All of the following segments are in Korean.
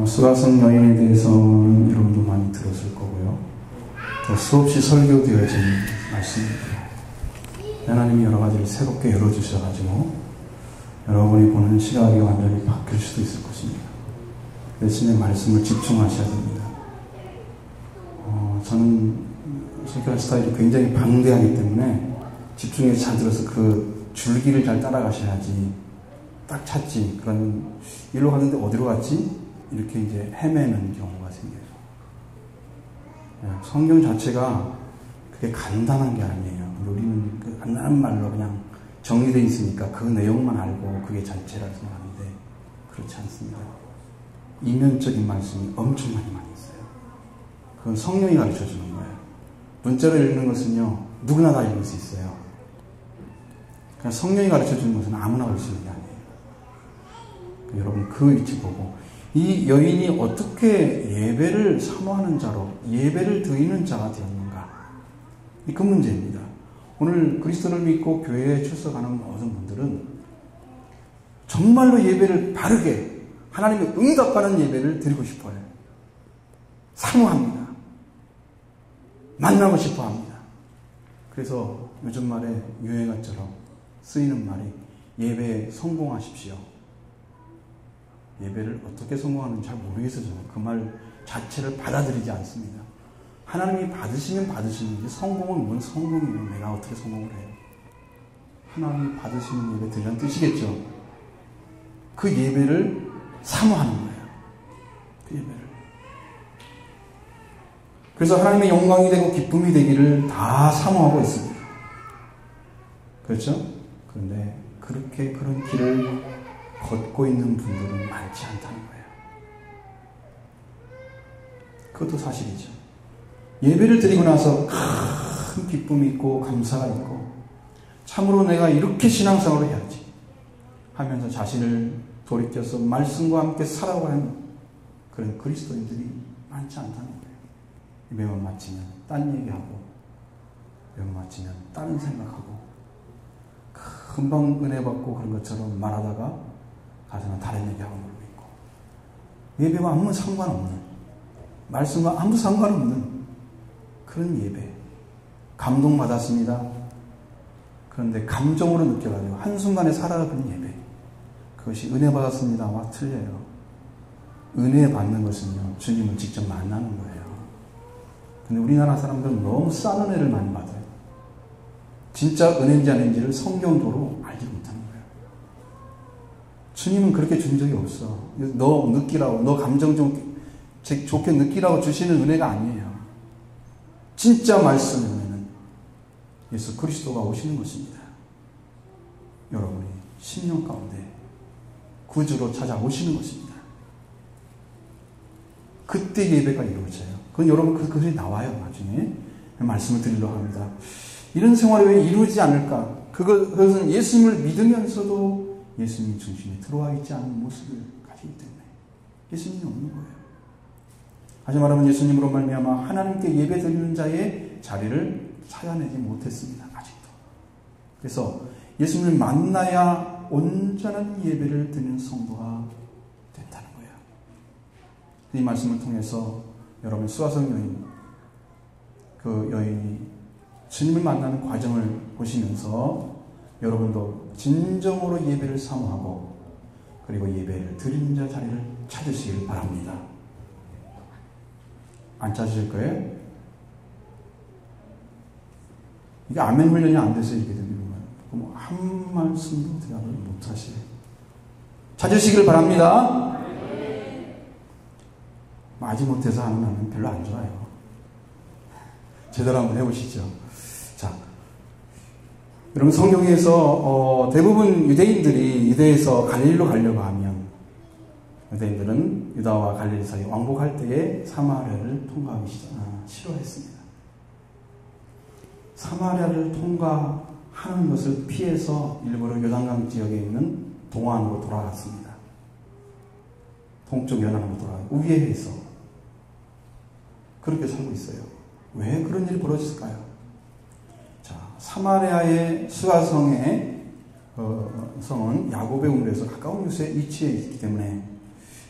수가성 여인에 대해서는 여러분도 많이 들었을 거고요. 더 수없이 설교되어진 말씀입니다. 하나님이 여러 가지를 새롭게 열어주셔가지고 여러분이 보는 시각이 완전히 바뀔 수도 있을 것입니다. 대신에 말씀을 집중하셔야 됩니다. 저는 설교할 스타일이 굉장히 방대하기 때문에 집중해서 잘 들어서 그 줄기를 잘 따라가셔야지 딱 찾지. 그러면 일로 갔는데 어디로 갔지? 이렇게 이제 헤매는 경우가 생겨요. 성경 자체가 그게 간단한 게 아니에요. 우리는 그 간단한 말로 그냥 정리되어 있으니까 그 내용만 알고 그게 전체라 생각하는데 그렇지 않습니다. 이면적인 말씀이 엄청 많이 있어요. 그건 성령이 가르쳐 주는 거예요. 문자로 읽는 것은요, 누구나 다 읽을 수 있어요. 그러니까 성령이 가르쳐 주는 것은 아무나 할 수 있는 게 아니에요. 그러니까 여러분 그 위치 보고 이 여인이 어떻게 예배를 사모하는 자로 예배를 드리는 자가 되었는가? 그 문제입니다. 오늘 그리스도를 믿고 교회에 출석하는 모든 분들은 정말로 예배를 바르게 하나님의 응답하는 예배를 드리고 싶어요. 사모합니다. 만나고 싶어 합니다. 그래서 요즘 말에 유행어처럼 쓰이는 말이 예배에 성공하십시오. 예배를 어떻게 성공하는지 잘 모르겠어요. 저는 그 말 자체를 받아들이지 않습니다. 하나님이 받으시면 받으시는지 성공은 뭔 성공이에요. 내가 어떻게 성공을 해요. 하나님이 받으시는 예배 드리라는 뜻이겠죠. 그 예배를 사모하는 거예요. 그 예배를. 그래서 하나님의 영광이 되고 기쁨이 되기를 다 사모하고 있습니다. 그렇죠? 그런데 그렇게 그런 길을 걷고 있는 분들은 많지 않다는 거예요. 그것도 사실이죠. 예배를 드리고 나서 큰 기쁨이 있고 감사가 있고 참으로 내가 이렇게 신앙생활을 해야지 하면서 자신을 돌이켜서 말씀과 함께 살아가는 그런 그리스도인들이 많지 않다는 거예요. 예배만 마치면 딴 얘기하고 예배만 마치면 다른 생각하고 금방 은혜 받고 그런 것처럼 말하다가 가서는 다른 얘기하고 놀고 있고 예배와 아무 상관없는 말씀과 아무 상관없는 그런 예배 감동받았습니다. 그런데 감정으로 느껴가지고 한순간에 살아가는 예배 그것이 은혜 받았습니다와 틀려요. 은혜 받는 것은요 주님을 직접 만나는 거예요. 근데 우리나라 사람들은 너무 싼 은혜를 많이 받아요. 진짜 은혜인지 아닌지를 성경도로 알지 못하는 거예요. 주님은 그렇게 준 적이 없어. 너 느끼라고, 너 감정 좀 좋게 느끼라고 주시는 은혜가 아니에요. 진짜 말씀의 은혜는 예수 그리스도가 오시는 것입니다. 여러분이 10년 가운데 구주로 찾아오시는 것입니다. 그때 예배가 이루어져요. 그건 여러분 그 글이 나와요. 나중에 말씀을 드리려고 합니다. 이런 생활이 왜 이루어지지 않을까? 그것은 예수님을 믿으면서도 예수님 중심에 들어와 있지 않은 모습을 가지기 때문에 예수님이 없는 거예요. 다시 말하면 예수님으로 말미암아 하나님께 예배 드리는 자의 자리를 찾아내지 못했습니다. 아직도. 그래서 예수님을 만나야 온전한 예배를 드리는 성도가 된다는 거예요. 이 말씀을 통해서 여러분 수가성 여인 그 여인이 주님을 만나는 과정을 보시면서 여러분도 진정으로 예배를 사모하고 그리고 예배를 드리는 자 자리를 찾으시길 바랍니다. 안 찾으실 거예요? 이게 아멘 훈련이 안 돼서 이렇게 되는 거예요. 한 말씀도 대답을 못 하시네. 찾으시길 바랍니다. 마지못해서 하는 아멘 별로 안 좋아요. 제대로 한번 해보시죠. 자, 여러분 성경에서 대부분 유대인들이 유대에서 갈릴리로 가려고 하면 유대인들은 유다와 갈릴리 사이 왕복할 때에 사마리아를 통과하기 싫어했습니다. 사마리아를 통과하는 것을 피해서 일부러 요단강 지역에 있는 동안으로 돌아갔습니다. 동쪽 연안으로 돌아가요. 우회해서 그렇게 살고 있어요. 왜 그런 일이 벌어졌을까요? 자, 사마리아의 수가성의 성은 야곱의 우물에서 가까운 곳에 위치해 있기 때문에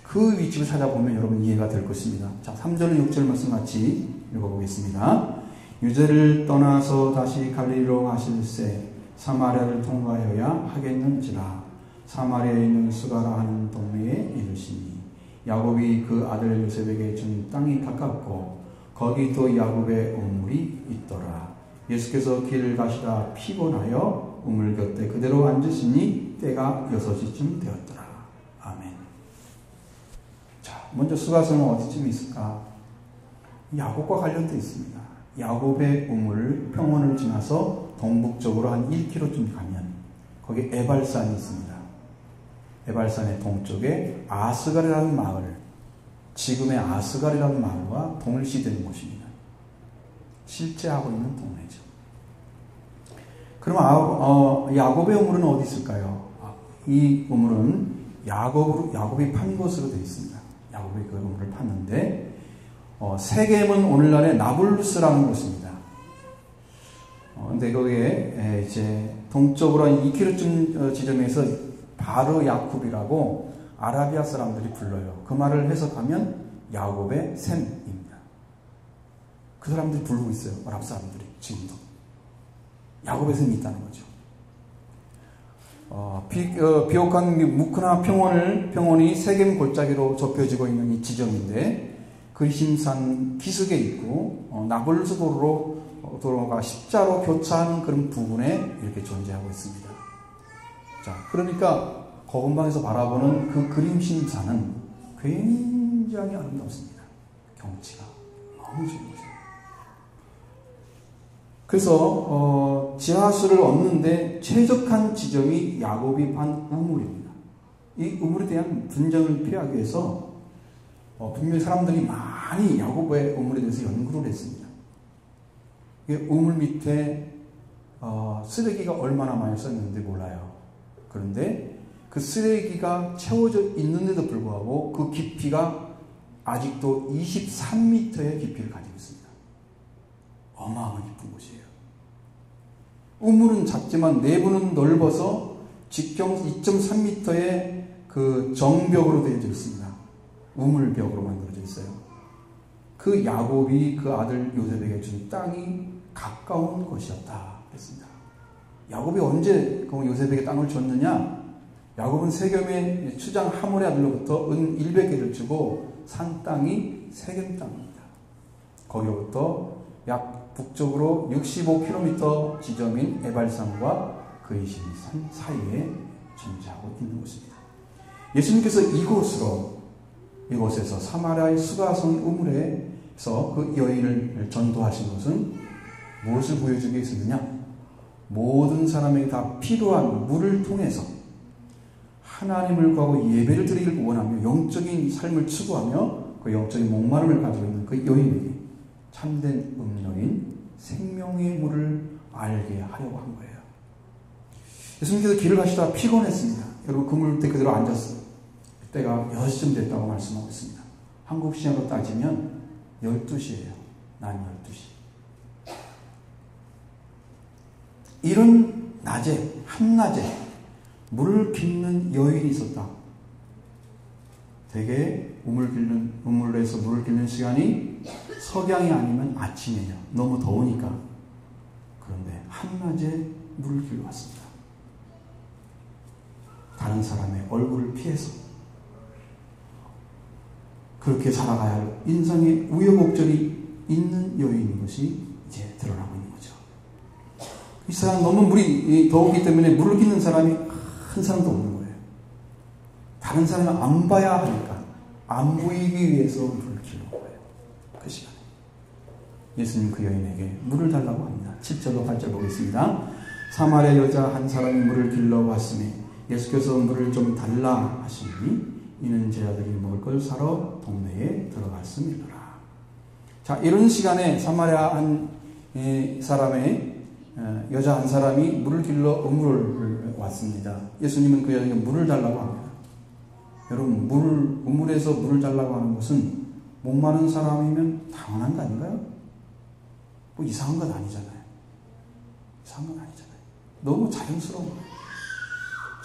그 위치를 찾아보면 여러분 이해가 될 것입니다. 자, 3절 6절 말씀 같이 읽어보겠습니다. 유대를 떠나서 다시 갈릴리로 가실새 사마리아를 통과하여야 하겠는지라. 사마리아에 있는 수가라 하는 동네에 이르시니 야곱이 그 아들 요셉에게 준 땅이 가깝고 거기 또 야곱의 우물이 있더라. 예수께서 길을 가시다 피곤하여 우물 곁에 그대로 앉으시니 때가 6시쯤 되었더라. 아멘. 자, 먼저 수가성은 어디쯤 있을까? 야곱과 관련되어 있습니다. 야곱의 우물 평원을 지나서 동북쪽으로 한 1km쯤 가면 거기 에발산이 있습니다. 에발산의 동쪽에 아스갈이라는 마을, 지금의 아스갈이라는 마을과 동일시되는 곳입니다. 실제 하고 있는 동네죠. 그럼 야곱의 우물은 어디 있을까요? 이 우물은 야곱이 판 곳으로 되어 있습니다. 야곱이 그 우물을 팠는데 세겜은 오늘날의 나블루스라는 곳입니다. 근데 거기에 이제 동쪽으로 한 2km쯤 지점에서 바르 야쿰이라고 아라비아 사람들이 불러요. 그 말을 해석하면 야곱의 샘입니다. 그 사람들이 부르고 있어요. 아랍 사람들이 지금도. 야곱의 샘이 있다는 거죠. 비옥한 무크나 평원이 세겜 골짜기로 좁혀지고 있는 이 지점인데 그리심산 기슭에 있고 나블루스 도로가 십자로 교차하는 그런 부분에 이렇게 존재하고 있습니다. 자, 그러니까 거금방에서 바라보는 그 그림심산은 굉장히 아름답습니다. 경치가 너무 좋은 거죠. 그래서 지하수를 얻는데 최적한 지점이 야곱이 판 우물입니다. 이 우물에 대한 분쟁을 피하기 위해서 분명히 사람들이 많이 야곱의 우물에 대해서 연구를 했습니다. 우물 밑에 쓰레기가 얼마나 많이 썼는지 몰라요. 그런데 그 쓰레기가 채워져 있는데도 불구하고 그 깊이가 아직도 23m의 깊이를 가지고 있습니다. 어마어마한 깊은 곳이에요. 우물은 작지만 내부는 넓어서 직경 2.3m의 그 정벽으로 되어져 있습니다. 우물벽으로 만들어져 있어요. 그 야곱이 그 아들 요셉에게 준 땅이 가까운 것이었다 그랬습니다. 야곱이 언제 그 요셉에게 땅을 줬느냐? 야곱은 세겜의 추장 하몰의 아들로부터 은 100개를 주고 산 땅이 세겜 땅입니다. 거기로부터 약 북쪽으로 65km 지점인 에발산과 그리심산 사이에 존재하고 있는 곳입니다. 예수님께서 이곳에서 사마리아의 수가성 우물에서 그 여인을 전도하신 것은 무엇을 보여주기 위해서느냐? 모든 사람에게 다 필요한 물을 통해서 하나님을 구하고 예배를 드리길 원하며 영적인 삶을 추구하며 그 영적인 목마름을 가지고 있는 그 여인에게 참된 음료인 생명의 물을 알게 하려고 한 거예요. 예수님께서 길을 가시다가 피곤했습니다. 여러분 그 물때 그대로 앉았어요. 그때가 6시쯤 됐다고 말씀하고 있습니다. 한국 시간으로 따지면 12시예요. 낮 12시. 이런 낮에, 한낮에 물을 깃는 여인이 있었다. 대개 우물에서 물을 깃는 시간이 석양이 아니면 아침이에요. 너무 더우니까. 그런데 한낮에 물을 길러 왔습니다. 다른 사람의 얼굴을 피해서 그렇게 살아가야 할 인생의 우여곡절이 있는 여인인 것이 이제 드러나고 있는 거죠. 이 사람 너무 물이 더우기 때문에 물을 깃는 사람이 한 사람도 없는 거예요. 다른 사람을 안 봐야 하니까 안 보이기 위해서 물을 길러온 거예요. 그 시간에 예수님 그 여인에게 물을 달라고 합니다. 7절로 8절 보겠습니다. 사마리아 여자 한 사람이 물을 길러 왔으니 예수께서 물을 좀 달라 하시니 이는 제 아들이 먹을 걸 사러 동네에 들어갔음이더라. 자, 이런 시간에 사마리아 한 사람의 여자 한 사람이 물을 길러 우물을 왔습니다. 예수님은 그 여자에게 물을 달라고 합니다. 여러분, 우물에서 물을 달라고 하는 것은 목마른 사람이면 당연한 거 아닌가요? 뭐 이상한 건 아니잖아요. 이상한 건 아니잖아요. 너무 자연스러운 거예요.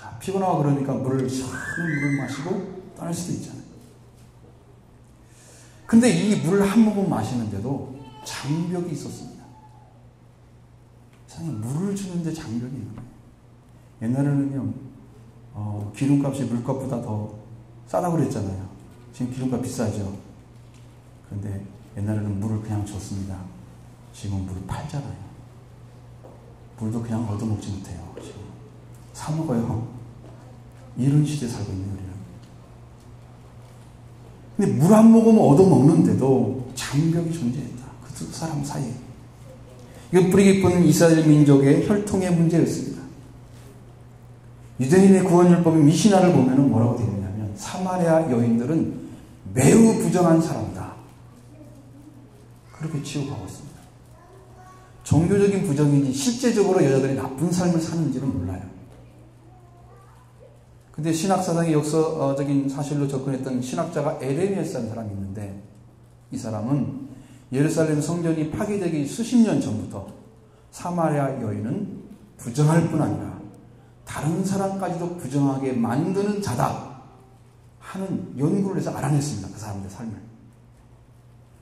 자, 피곤하고 그러니까 시원한 물을 마시고 떠날 수도 있잖아요. 근데 이 물을 한 모금 마시는데도 장벽이 있었습니다. 물을 주는데 장벽이 있는 거예요. 옛날에는요, 기름값이 물값보다 더 싸다고 그랬잖아요. 지금 기름값 비싸죠. 그런데 옛날에는 물을 그냥 줬습니다. 지금은 물을 팔잖아요. 물도 그냥 얻어먹지 못해요. 지금 사 먹어요. 이런 시대에 살고 있는 우리는. 근데 물 한 모금 얻어먹는데도 장벽이 존재했다. 그 두 사람 사이에. 이건 뿌리 깊은 이스라엘 민족의 혈통의 문제였습니다. 유대인의 구원율법의 미시나를 보면 뭐라고 되어 있냐면, 사마리아 여인들은 매우 부정한 사람이다. 그렇게 취급하고 있습니다. 종교적인 부정이지 실제적으로 여자들이 나쁜 삶을 사는지는 몰라요. 근데 신학사상의 역사적인 사실로 접근했던 신학자가 에레미야스라는 사람이 있는데, 이 사람은 예루살렘 성전이 파괴되기 수십 년 전부터 사마리아 여인은 부정할 뿐 아니라 다른 사람까지도 부정하게 만드는 자다 하는 연구를 해서 알아냈습니다. 그 사람들의 삶을.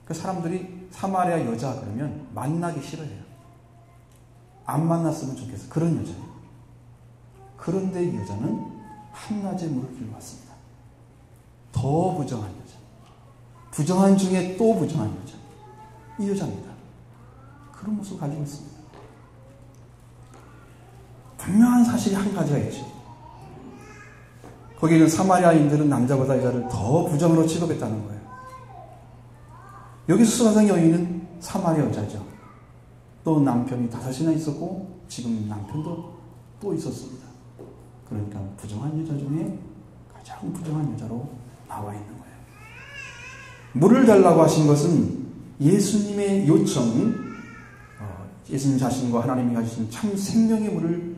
그 사람들이 사마리아 여자 그러면 만나기 싫어해요. 안 만났으면 좋겠어. 그런 여자예요. 그런데 이 여자는 한낮에 물을 길러 왔습니다. 더 부정한 여자. 부정한 중에 또 부정한 여자. 이 여자입니다. 그런 모습을 가지고 있습니다. 분명한 사실이 한 가지가 있죠. 거기는 사마리아인들은 남자보다 여자를 더 부정으로 취급했다는 거예요. 여기서 수가성 여인은 사마리아 여자죠. 또 남편이 5이나 있었고 지금 남편도 또 있었습니다. 그러니까 부정한 여자 중에 가장 부정한 여자로 나와 있는 거예요. 물을 달라고 하신 것은 예수님의 요청, 예수님 자신과 하나님이 가지신 참 생명의 물을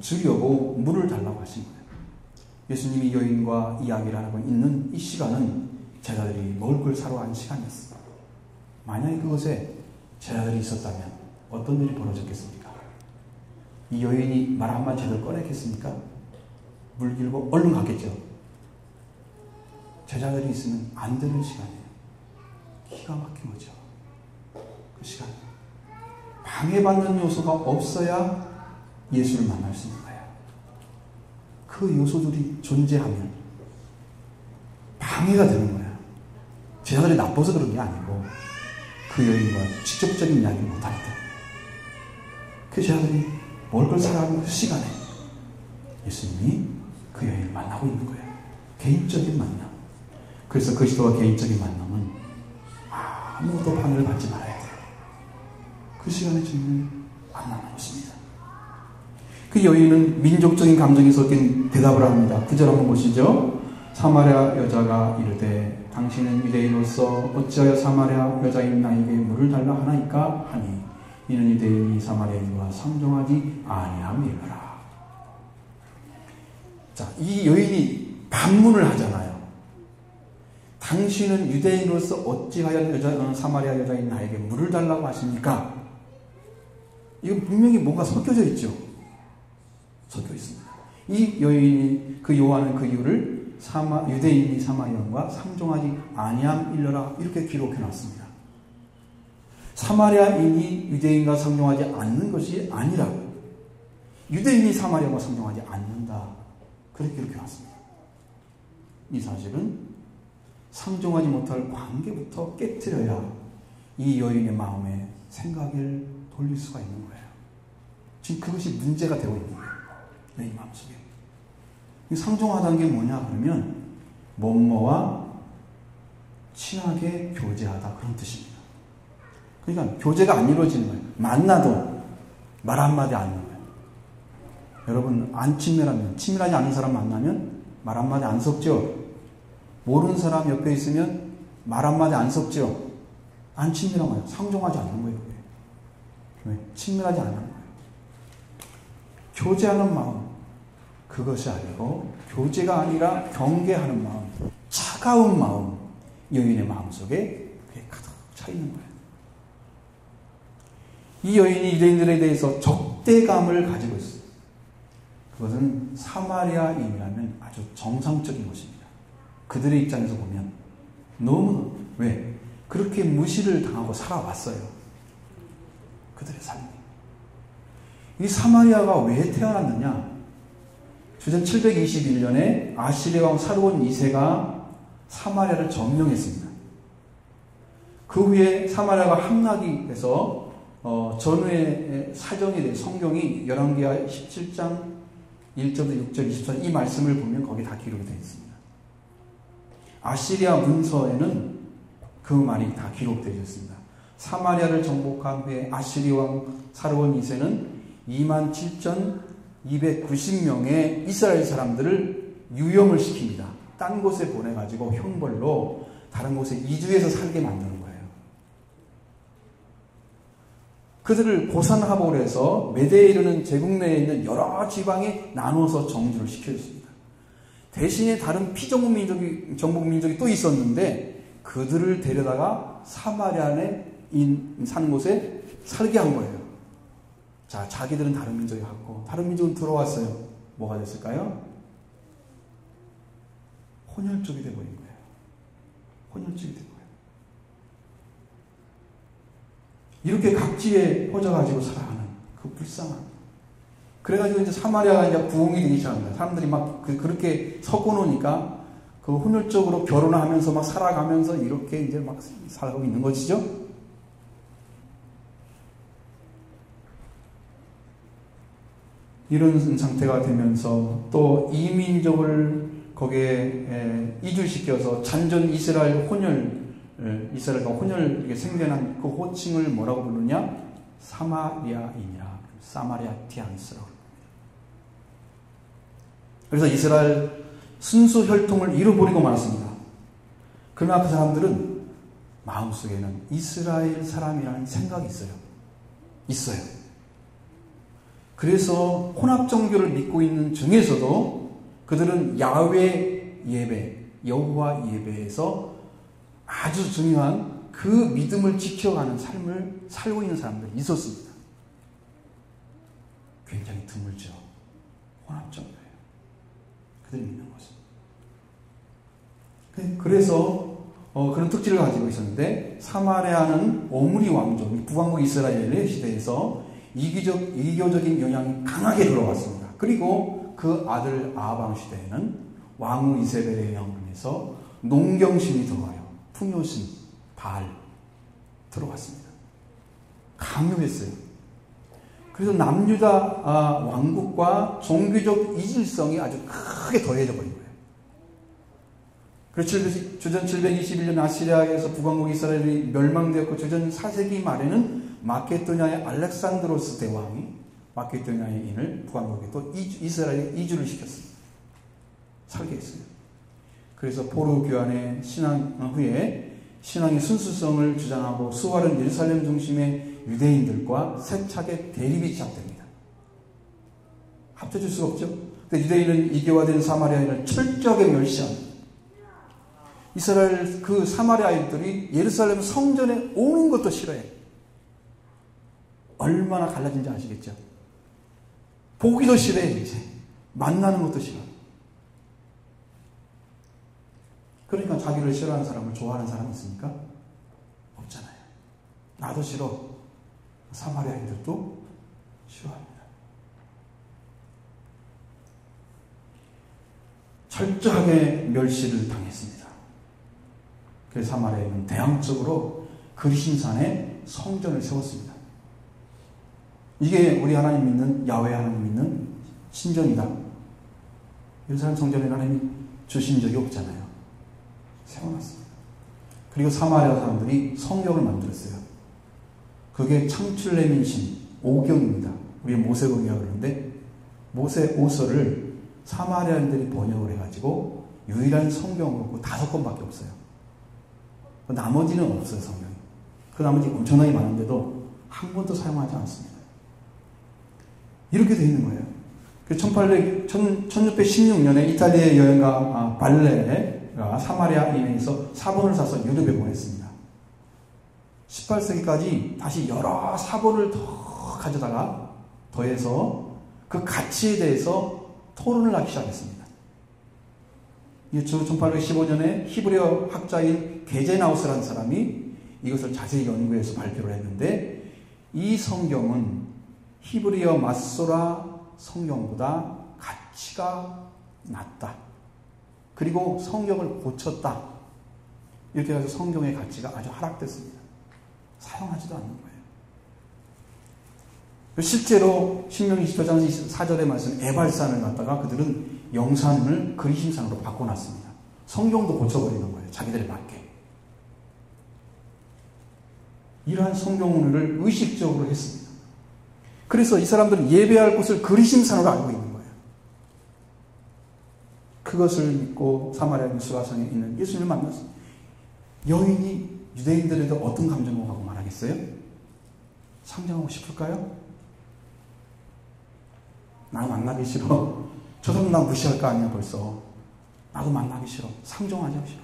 주려고 물을 달라고 하신 거예요. 예수님이 여인과 이야기를 하고 있는 이 시간은 제자들이 먹을 걸 사러 간 시간이었습니다. 만약에 그곳에 제자들이 있었다면 어떤 일이 벌어졌겠습니까? 이 여인이 말 한마디 제대로 꺼냈겠습니까? 물 길고 얼른 갔겠죠. 제자들이 있으면 안 되는 시간이에요. 기가 막힌 거죠. 그 시간. 방해받는 요소가 없어야 예수를 만날 수 있는 거예요. 그 요소들이 존재하면 방해가 되는 거예요. 제자들이 나빠서 그런 게 아니고 그 여인과 직접적인 이야기를 못하니까. 그 제자들이 먹을 걸 사가는 그 시간에 예수님이 그 여인을 만나고 있는 거예요. 개인적인 만남. 그래서 그리스도와 개인적인 만남은 아무도 방해를 받지 말아야 돼요. 그 시간에 주님을 만나는 것입니다. 그 여인은 민족적인 감정이 섞인 대답을 합니다. 9절 한번 보시죠. 사마리아 여자가 이르되 당신은 유대인으로서 어찌하여 사마리아 여자인 나에게 물을 달라 하나이까 하니 이는 유대인이 사마리아인과 상종하지 아니함이라. 자, 이 여인이 반문을 하잖아요. 당신은 유대인으로서 어찌하여 사마리아 여자인 나에게 물을 달라고 하십니까? 이건 분명히 뭔가 섞여져 있죠. 섞여 있습니다. 이 여인이 그 요한은 그 이유를 유대인이 사마리아인과 상종하지 아니함일러라 이렇게 기록해 놨습니다. 사마리아인이 유대인과 상종하지 않는 것이 아니라 유대인이 사마리아와 상종하지 않는다. 그렇게 기록해 놨습니다. 이 사실은 상종하지 못할 관계부터 깨뜨려야 이 여인의 마음에 생각을 돌릴 수가 있는 거예요. 지금 그것이 문제가 되고 있는 거예요. 내 마음속에. 상종하다는 게 뭐냐 그러면 뭐뭐와 친하게 교제하다 그런 뜻입니다. 그러니까 교제가 안 이루어지는 거예요. 만나도 말 한마디 안 하는 거예요. 여러분 안 친밀하면 친밀하지 않은 사람 만나면 말 한마디 안 섞죠. 모르는 사람 옆에 있으면 말 한마디 안 섞죠. 안 친밀한 거예요. 상종하지 않는 거예요. 왜? 친밀하지 않는 거예요. 교제하는 마음 그것이 아니고 교제가 아니라 경계하는 마음, 차가운 마음, 여인의 마음속에 그게 가득 차 있는 거예요. 이 여인이 유대인들에 대해서 적대감을 가지고 있어요. 그것은 사마리아인이라면 아주 정상적인 것입니다. 그들의 입장에서 보면 너무 왜? 그렇게 무시를 당하고 살아왔어요. 그들의 삶이. 이 사마리아가 왜 태어났느냐? 주전 721년에 아시리아 왕 사르곤 2세가 사마리아를 점령했습니다. 그 후에 사마리아가 함락이 돼서 전후의 사정에 대해 성경이 열왕기하 17장 1절부터 6절 24절 이 말씀을 보면 거기 다 기록이 되어 있습니다. 아시리아 문서에는 그 말이 다 기록되어 있습니다. 사마리아를 정복한 후에 아시리아 왕 사르곤 2세는 27,290명의 이스라엘 사람들을 유영을 시킵니다. 딴 곳에 보내가지고 형벌로 다른 곳에 이주해서 살게 만드는 거예요. 그들을 고산하복을 해서 메대에 이르는 제국 내에 있는 여러 지방에 나눠서 정주를 시켜줬습니다. 대신에 다른 피정복 민족이 또 있었는데 그들을 데려다가 사마리아 안에 산 곳에 살게 한 거예요. 자, 자기들은 다른 민족이 갖고 다른 민족은 들어왔어요. 뭐가 됐을까요? 혼혈족이 되어버린 거예요. 혼혈족이 된 거예요. 이렇게 각지에 퍼져가지고 살아가는 그 불쌍한. 그래가지고 이제 사마리아가 이제 부흥이 되기 시작합니다. 사람들이 막 그렇게 섞어 놓으니까 그 혼혈적으로 결혼을 하면서 막 살아가면서 이렇게 이제 막 살아가고 있는 것이죠. 이런 상태가 되면서 또 이민족을 거기에 이주시켜서 잔존 이스라엘과 혼혈 생겨난 그 호칭을 뭐라고 부르냐? 사마리아인이라, 사마리아티안스라고 합니다. 그래서 이스라엘 순수 혈통을 잃어버리고 말았습니다. 그러나 그 사람들은 마음속에는 이스라엘 사람이라는 생각이 있어요. 그래서 혼합 종교를 믿고 있는 중에서도 그들은 야훼 예배, 여호와 예배에서 아주 중요한 그 믿음을 지켜가는 삶을 살고 있는 사람들이 있었습니다. 굉장히 드물죠. 혼합 종교예요. 그들이 믿는 것은. 그래서 그런 특질을 가지고 있었는데 사마리아는 오므리 왕족, 북왕국 이스라엘의 시대에서 이교적인 영향이 강하게 들어왔습니다. 그리고 그 아들 아방 시대에는 왕후 이세벨의 영향에서 농경신이 들어와요. 풍요신, 바알 들어왔습니다. 강요했어요. 그래서 남유다 왕국과 종교적 이질성이 아주 크게 더해져 버린 거예요. 그래서 주전 721년 아시리아에서 북왕국 이스라엘이 멸망되었고 주전 4세기 말에는 마케도니아의 알렉산드로스 대왕이 마케도니아의 인을 북왕국에 또 이스라엘에 이주를 시켰습니다. 살게 했어요. 그래서 포로 교환의 신앙 후에 신앙의 순수성을 주장하고 수월한 예루살렘 중심의 유대인들과 세차게 대립이 시작됩니다. 합쳐질 수가 없죠. 유대인은 이교화된 사마리아인을 철저하게 멸시합니다. 이스라엘 그 사마리아인들이 예루살렘 성전에 오는 것도 싫어해요. 얼마나 갈라진지 아시겠죠? 보기도 싫어해요, 이제. 만나는 것도 싫어. 그러니까 자기를 싫어하는 사람을 좋아하는 사람이 있습니까? 없잖아요. 나도 싫어. 사마리아인들도 싫어합니다. 철저하게 멸시를 당했습니다. 그래서 사마리아인은 대항적으로 그리심산에 성전을 세웠습니다. 이게 우리 하나님 믿는 야훼 하나님 믿는 신전이다. 예루살렘 성전에 하나님이 주신 적이 없잖아요. 세워놨습니다. 그리고 사마리아 사람들이 성경을 만들었어요. 그게 창출레민 신 5경입니다. 우리 모세경이라고 그러는데 모세 오서를 사마리아인들이 번역을 해가지고 유일한 성경으로 5권밖에 없어요. 나머지는 없어요, 성경이. 그 나머지 엄청나게 많은데도 한 번도 사용하지 않습니다. 이렇게 되어 있는 거예요. 1616년에 이탈리아 여행가 발레가 사마리아인에서 사본을 사서 유럽에 보냈습니다. 18세기까지 다시 여러 사본을 더 가져다가 더해서 그 가치에 대해서 토론을 하기 시작했습니다. 1815년에 히브리어 학자인 게제나우스라는 사람이 이것을 자세히 연구해서 발표를 했는데 이 성경은 히브리어 마소라 성경보다 가치가 낮다. 그리고 성경을 고쳤다. 이렇게 해서 성경의 가치가 아주 하락됐습니다. 사용하지도 않는 거예요. 실제로 신명기 14장 4절의 말씀 에발산을 갖다가 그들은 영산을 그리심산으로 바꿔놨습니다. 성경도 고쳐버리는 거예요. 자기들에 맞게. 이러한 성경을 의식적으로 했습니다. 그래서 이 사람들은 예배할 곳을 그리심산으로 알고 있는 거예요. 그것을 믿고 사마리아 누수가성에 있는 예수님을 만났습니다. 여인이 유대인들에도 어떤 감정을 하고 말하겠어요? 상정하고 싶을까요? 나 만나기 싫어. 저 사람 나 무시할 거 아니야 벌써. 나도 만나기 싫어. 상종하기 싫어.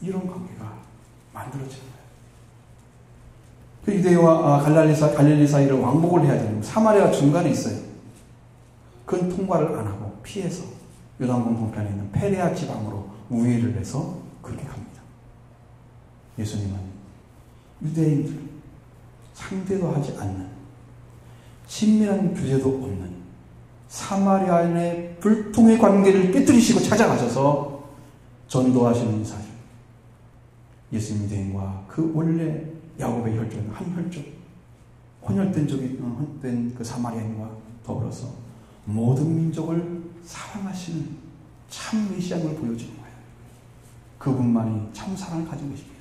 이런 관계가 만들어지는 거예요. 그 유대와 갈릴리 사이를 왕복을 해야 되는 사마리아 중간에 있어요. 그건 통과를 안 하고 피해서 요단강 동편에 있는 페레아 지방으로 우회를 해서 그렇게 갑니다. 예수님은 유대인들 상대도 하지 않는 친밀한 교제도 없는 사마리아인의 불통의 관계를 깨뜨리시고 찾아가셔서 전도하시는 사실. 예수님 유대인과 그 원래 야곱의 혈족, 한 혈족, 혼혈된 그 사마리아인과 더불어서 모든 민족을 사랑하시는 참 메시아를 보여주는 거예요. 그분만이 참 사랑을 가지고 계십니다.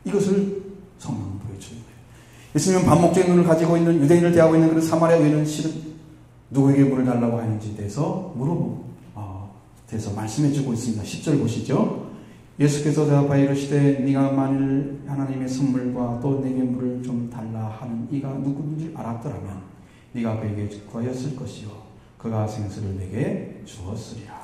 이것을 성경은 보여주는 거예요. 예수님은 반목적인 눈을 가지고 있는 유대인을 대하고 있는 그 사마리아 여인은 실은 누구에게 물을 달라고 하는지에 대해서 대해서 말씀해주고 있습니다. 10절 보시죠. 예수께서 대답하여 이르시되 네가 만일 하나님의 선물과 또 내게 물을 좀 달라 하는 이가 누구인지 알았더라면 네가 그에게 구하였을 것이요 그가 생수를 내게 주었으리라.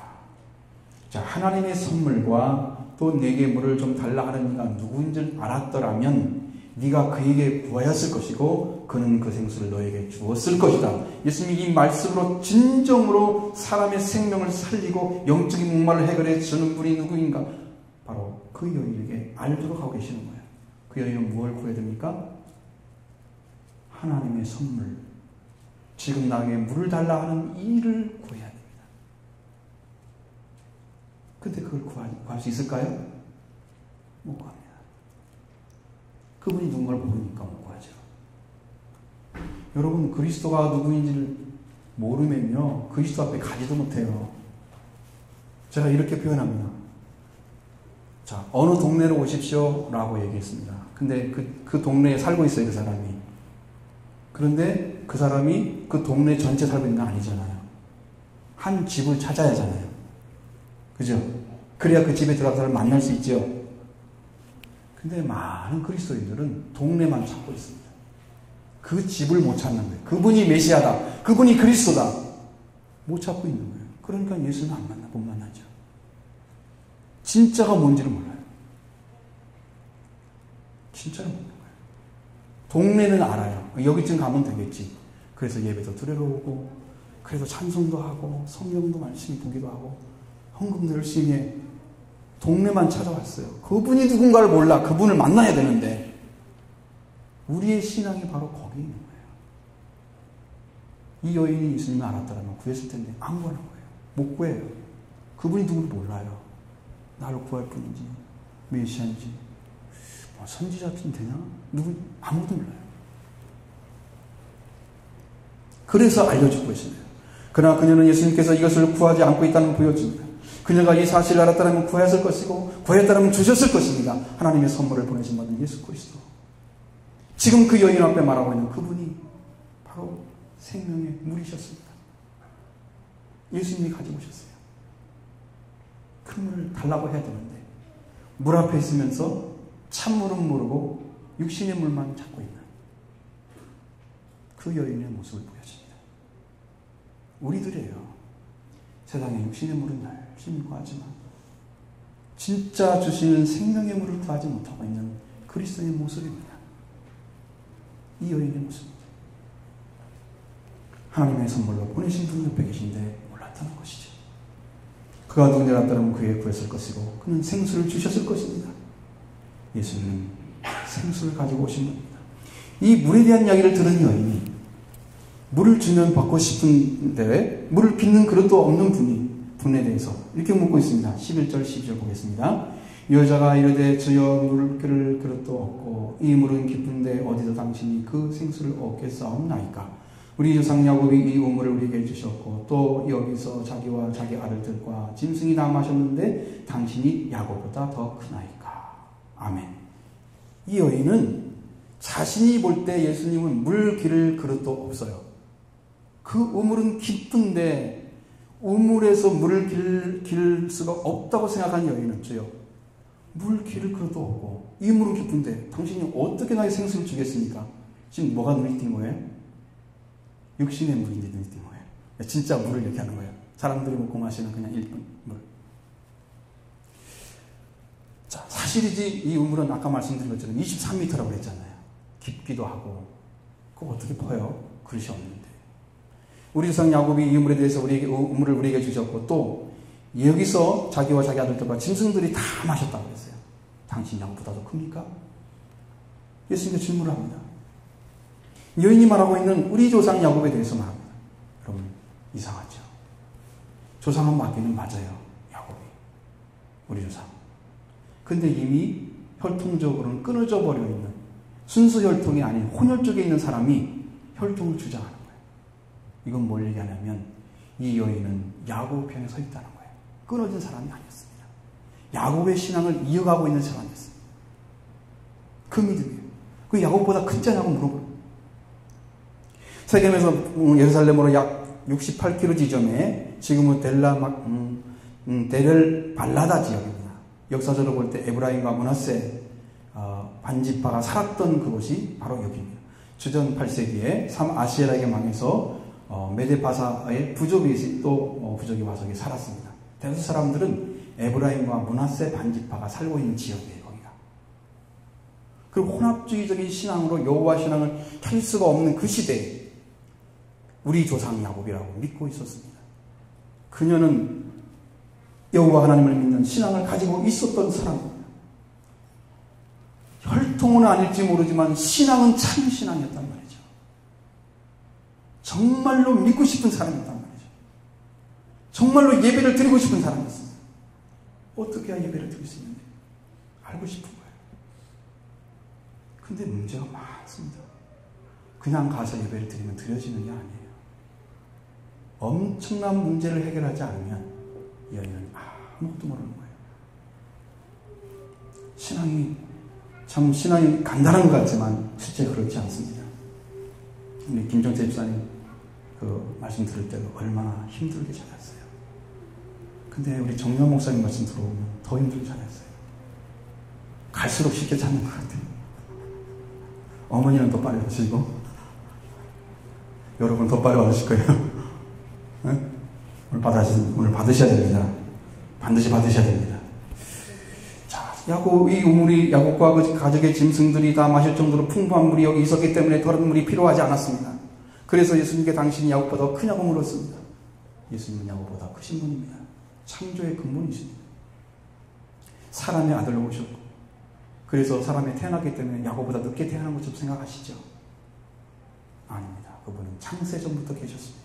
자, 하나님의 선물과 또 내게 물을 좀 달라 하는 이가 누구인지 알았더라면 네가 그에게 구하였을 것이고 그는 그 생수를 너에게 주었을 것이다. 예수님이 이 말씀으로 진정으로 사람의 생명을 살리고 영적인 목말을 해결해 주는 분이 누구인가? 바로 그 여인에게 알도록 하고 계시는 거예요. 그 여인은 무엇을 구해야 됩니까? 하나님의 선물. 지금 나에게 물을 달라 하는 이를 구해야 됩니다. 근데 그걸 구할 수 있을까요? 못 구합니다. 그분이 누군가를 모르니까 못 구하죠. 여러분, 그리스도가 누구인지를 모르면요, 그리스도 앞에 가지도 못해요. 제가 이렇게 표현합니다. 자, 어느 동네로 오십시오 라고 얘기했습니다. 근데 그 동네에 살고 있어요, 그 사람이. 그런데 그 사람이 그 동네 전체 살고 있는 건 아니잖아요. 한 집을 찾아야 하잖아요. 그죠? 그래야 그 집에 들어가서 사람을 만날 수 있죠. 근데 많은 그리스도인들은 동네만 찾고 있습니다. 그 집을 못 찾는 거예요. 그분이 메시아다. 그분이 그리스도다. 못 찾고 있는 거예요. 그러니까 예수는 못 만나죠. 진짜가 뭔지를 몰라요. 진짜를 모르는 거예요. 동네는 알아요. 여기쯤 가면 되겠지. 그래서 예배도 드리러 오고, 그래서 찬송도 하고, 성경도 열심히 보기도 하고, 헌금도 열심히 해. 동네만 찾아왔어요. 그분이 누군가를 몰라. 그분을 만나야 되는데, 우리의 신앙이 바로 거기 있는 거예요. 이 여인이 예수님을 알았더라면 구했을 텐데, 안 구하는 거예요. 못 구해요. 그분이 누군지 몰라요. 나를 구할 분인지, 메시아인지, 선지자쯤 되나? 아무도 몰라요. 그래서 알려주고 계시네요. 그러나 그녀는 예수님께서 이것을 구하지 않고 있다는 걸 보여줍니다. 그녀가 이 사실을 알았다면 구하였을 것이고, 구하였다면 주셨을 것입니다. 하나님의 선물을 보내신 분은 예수 그리스도. 지금 그 여인 앞에 말하고 있는 그분이 바로 생명의 물이셨습니다. 예수님이 가지고 오셨어요. 그 물을 달라고 해야 되는데, 물 앞에 있으면서 찬물은 모르고 육신의 물만 찾고 있는 그 여인의 모습을 보여줍니다. 우리들이에요. 세상에 육신의 물은 열심히 구하지만 진짜 주시는 생명의 물을 구하지 못하고 있는 그리스도의 모습입니다. 이 여인의 모습입니다. 하나님의 선물로 보내신 분 옆에 계신데 몰랐다는 것이죠. 그가 누군지 알았다면 그에게 구했을 것이고 그는 생수를 주셨을 것입니다. 예수님은 생수를 가지고 오신 분입니다. 이 물에 대한 이야기를 들은 여인이 물을 주면 받고 싶은데 물을 빚는 그릇도 없는 분에 대해서 이렇게 묻고 있습니다. 11절 12절 보겠습니다. 여자가 이르되 주여 물을 그릇도 없고 이 물은 깊은데 어디서 당신이 그 생수를 얻겠사옵나이까. 우리 조상 야곱이 이 우물을 우리에게 주셨고 또 여기서 자기와 자기 아들들과 짐승이 다 마셨는데 당신이 야곱보다 더 크나이까. 아멘. 이 여인은 자신이 볼 때 예수님은 물 기를 그릇도 없어요. 그 우물은 깊은데 우물에서 물을 길 수가 없다고 생각한 여인은 주여 물 기를 그릇도 없고 이 물은 깊은데 당신이 어떻게 나의 생수를 주겠습니까? 지금 뭐가 눈이 띈 거예요? 육신의 물인지 눈이 띈 거예요. 진짜 물을 이렇게 하는 거예요. 사람들이 먹고 마시는 그냥 일반 물. 자, 사실이지 이 우물은 아까 말씀드린 것처럼 23m라고 했잖아요. 깊기도 하고 그거 어떻게 퍼요? 그릇이 없는데. 우리 조상 야곱이 이 우물에 대해서 우물을 우리에게 주셨고 또 여기서 자기와 자기 아들들과 짐승들이 다 마셨다고 했어요. 당신 야곱보다 더 큽니까? 예수님께 질문을 합니다. 여인이 말하고 있는 우리 조상 야곱에 대해서 말합니다. 여러분 이상하죠? 조상은 맞기는 맞아요. 야곱이 우리 조상. 근데 이미 혈통적으로는 끊어져 버려 있는 순수 혈통이 아닌 혼혈 쪽에 있는 사람이 혈통을 주장하는 거예요. 이건 뭘 얘기하냐면 이 여인은 야곱 편에 서 있다는 거예요. 끊어진 사람이 아니었습니다. 야곱의 신앙을 이어가고 있는 사람이었습니다. 그 믿음이에요. 그 야곱보다 큰 자냐고 물어보고 세겜에서 예루살렘으로 약 68km 지점에 지금은 데렐 발라다 지역입니다. 역사적으로 볼 때 에브라임과 므낫세 반지파가 살았던 그곳이 바로 여기입니다. 주전 8세기에 아시에라에게 망해서 메데파사의 부족이 와서 여기 살았습니다. 대부분 사람들은 에브라임과 므낫세 반지파가 살고 있는 지역이에요. 거기가. 그리고 혼합주의적인 신앙으로 여호와 신앙을 할 수가 없는 그 시대에 우리 조상 야곱이라고 믿고 있었습니다. 그녀는 여호와 하나님을 믿는 신앙을 가지고 있었던 사람입니다. 혈통은 아닐지 모르지만 신앙은 참 신앙이었단 말이죠. 정말로 믿고 싶은 사람이었단 말이죠. 정말로 예배를 드리고 싶은 사람이었습니다. 어떻게 해야 예배를 드릴 수 있는지 알고 싶은 거예요. 근데 문제가 많습니다. 그냥 가서 예배를 드리면 드려지는 게 아니에요. 엄청난 문제를 해결하지 않으면 이 여인은 아무것도 모르는 거예요. 신앙이 간단한 것 같지만 실제 그렇지 않습니다. 우리 김정태 집사님 그 말씀 들을 때도 얼마나 힘들게 잘했어요. 근데 우리 정명 목사님 말씀 들어보면 더 힘들게 잘했어요. 갈수록 쉽게 찾는 것 같아요. 어머니는 더 빨리 하시고 여러분 더 빨리 받으실 거예요. 네? 오늘 받으셔야 됩니다. 반드시 받으셔야 됩니다. 자, 이 우물이 야곱과 그 가족의 짐승들이 다 마실 정도로 풍부한 물이 여기 있었기 때문에 다른 물이 필요하지 않았습니다. 그래서 예수님께 당신이 야곱보다 더 크냐고 물었습니다. 예수님은 야곱보다 크신 분입니다. 창조의 근본이십니다. 사람의 아들로 오셨고 그래서 사람이 태어났기 때문에 야곱보다 늦게 태어난 것처럼 생각하시죠? 아닙니다. 그분은 창세 전부터 계셨습니다.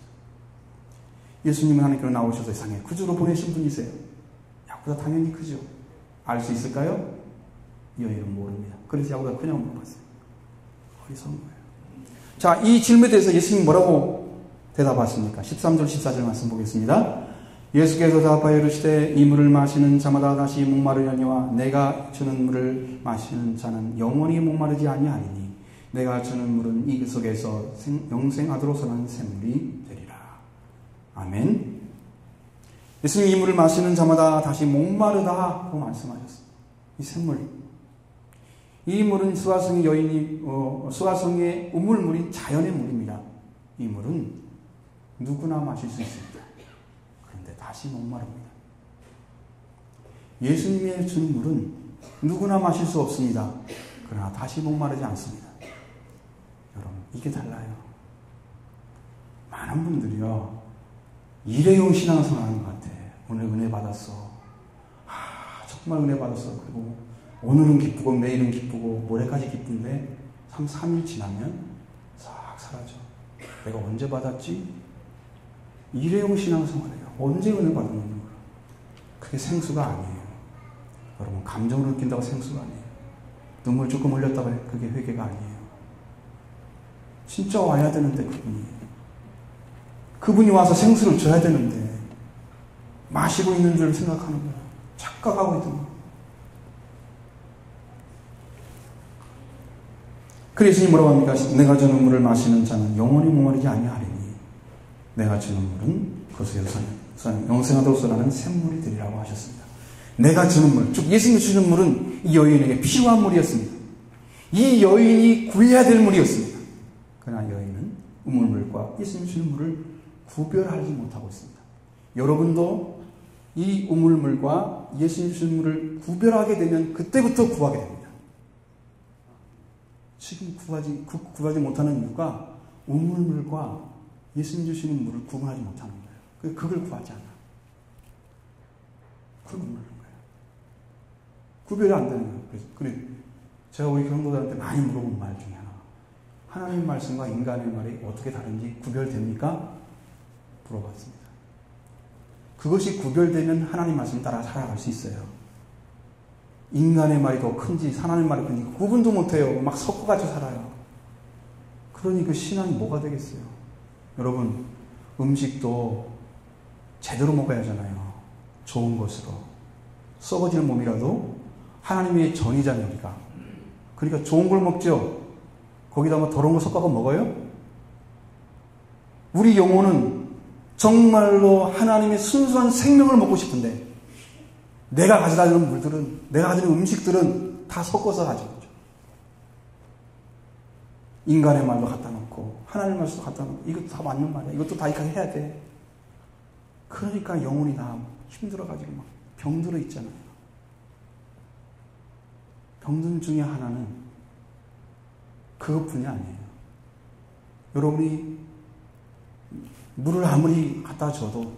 예수님은 하나님께로 나오셔서 세상에 구주로 보내신 분이세요. 야곱보다 당연히 크죠. 알 수 있을까요? 이 여인은 모릅니다. 그래서 야곱보다 그냥 물어봤어요. 어리석은 거예요. 자, 이 질문에 대해서 예수님이 뭐라고 대답하십니까? 13절 14절 말씀 보겠습니다. 예수께서 대답하여 이르시되 이 물을 마시는 자마다 다시 목마르려니와 내가 주는 물을 마시는 자는 영원히 목마르지 아니하리니 내가 주는 물은 이 속에서 영생하도록 서는 샘물이 되리라. 아멘. 예수님이 이 물을 마시는 자마다 다시 목마르다고 말씀하셨습니다. 이 샘물. 이 물은 수화성의 우물물인 자연의 물입니다. 이 물은 누구나 마실 수 있습니다. 그런데 다시 목마릅니다. 예수님의 주는 물은 누구나 마실 수 없습니다. 그러나 다시 목마르지 않습니다. 여러분, 이게 달라요. 많은 분들이요, 일회용 신앙생활 하는 것 같아. 오늘 은혜 받았어. 정말 은혜 받았어. 그리고 오늘은 기쁘고 내일은 기쁘고 모레까지 기쁜데 3일 지나면 싹 사라져. 내가 언제 받았지? 일회용 신앙생활이에요. 언제 은혜 받았는 거야? 그게 생수가 아니에요. 여러분, 감정을 느낀다고 생수가 아니에요. 눈물 조금 흘렸다고 그게 회개가 아니에요. 진짜 와야 되는데 그분이 와서 생수를 줘야 되는데 마시고 있는 줄 생각하는 거야. 착각하고 있던 거야. 그래서 이 뭐라고 합니까? 내가 주는 물을 마시는 자는 영원히 목마르지 아니하리니 내가 주는 물은 그것에서 영생하도록 솟아나는 샘물이 되리라고 하셨습니다. 내가 주는 물, 즉 예수님이 주시는 물은 이 여인에게 필요한 물이었습니다. 이 여인이 구해야 될 물이었습니다. 그러나 여인은 우물물과 예수님이 주는 물을 구별하지 못하고 있습니다. 여러분도 이 우물물과 예수님이 주시는 물을 구별하게 되면 그때부터 구하게 됩니다. 지금 구하지 못하는 이유가 우물물과 예수님 주시는 물을 구분하지 못하는 거예요. 그걸 구하지 않아. 그걸 못 물는 거예요. 구별이 안 되는 거예요. 그래서 제가 우리 성도들한테 많이 물어본 말 중에 하나님 말씀과 인간의 말이 어떻게 다른지 구별됩니까? 물어봤습니다. 그것이 구별되면 하나님 말씀 따라 살아갈 수 있어요. 인간의 말이 더 큰지 하나님의 말이 큰지 구분도 못해요. 막 섞어가지고 살아요. 그러니 그 신앙이 뭐가 되겠어요? 여러분, 음식도 제대로 먹어야 하잖아요. 좋은 것으로. 썩어지는 몸이라도 하나님의 전이잖아요, 우리가. 그러니까 좋은 걸 먹죠. 거기다 뭐 더러운 거 섞어서 먹어요? 우리 영혼은 정말로 하나님의 순수한 생명을 먹고 싶은데 내가 가져다 주는 물들은, 내가 가지는 음식들은 다 섞어서 가지고 있죠. 인간의 말도 갖다 놓고 하나님의 말도 갖다 놓고 이것도 다 맞는 말이야. 이것도 다 이렇게 해야 돼. 그러니까 영혼이 다 힘들어가지고 막 병들어 있잖아요. 병든 중에 하나는 그것뿐이 아니에요. 여러분이 물을 아무리 갖다 줘도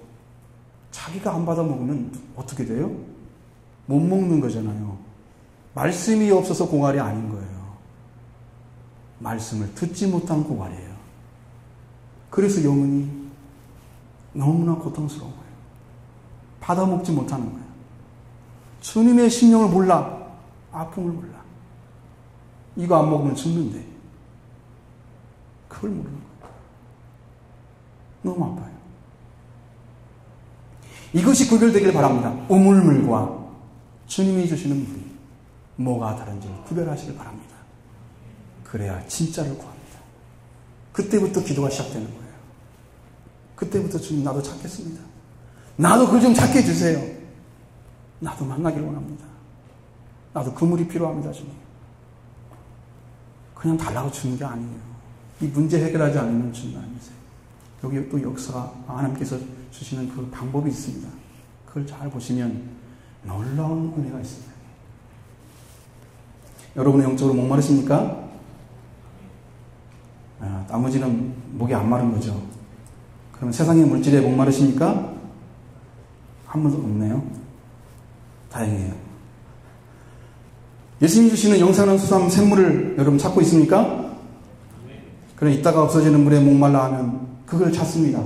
자기가 안 받아 먹으면 어떻게 돼요? 못 먹는 거잖아요. 말씀이 없어서 공활이 아닌 거예요. 말씀을 듣지 못한 공활이에요. 그래서 영혼이 너무나 고통스러운 거예요. 받아 먹지 못하는 거예요. 주님의 심령을 몰라. 아픔을 몰라. 이거 안 먹으면 죽는데 그걸 모르는 거예요. 너무 아파요. 이것이 구별되길 바랍니다. 우물물과 주님이 주시는 물이 뭐가 다른지 구별하시길 바랍니다. 그래야 진짜를 구합니다. 그때부터 기도가 시작되는 거예요. 그때부터 주님, 나도 찾겠습니다. 나도 그걸 좀 찾게 해주세요. 나도 만나길 원합니다. 나도 그 물이 필요합니다, 주님. 그냥 달라고 주는 게 아니에요. 이 문제 해결하지 않으면 주는 거 아니세요. 여기 또 역사가 하나님께서 주시는 그 방법이 있습니다. 그걸 잘 보시면 놀라운 은혜가 있습니다. 여러분의 영적으로 목마르십니까? 나머지는 목이 안 마른 거죠. 그럼 세상의 물질에 목마르십니까? 한 번도 없네요. 다행이에요. 예수님이 주시는 영생하는 수삼 샘물을 여러분 찾고 있습니까? 그래, 이따가 없어지는 물에 목말라 하면 그걸 찾습니다.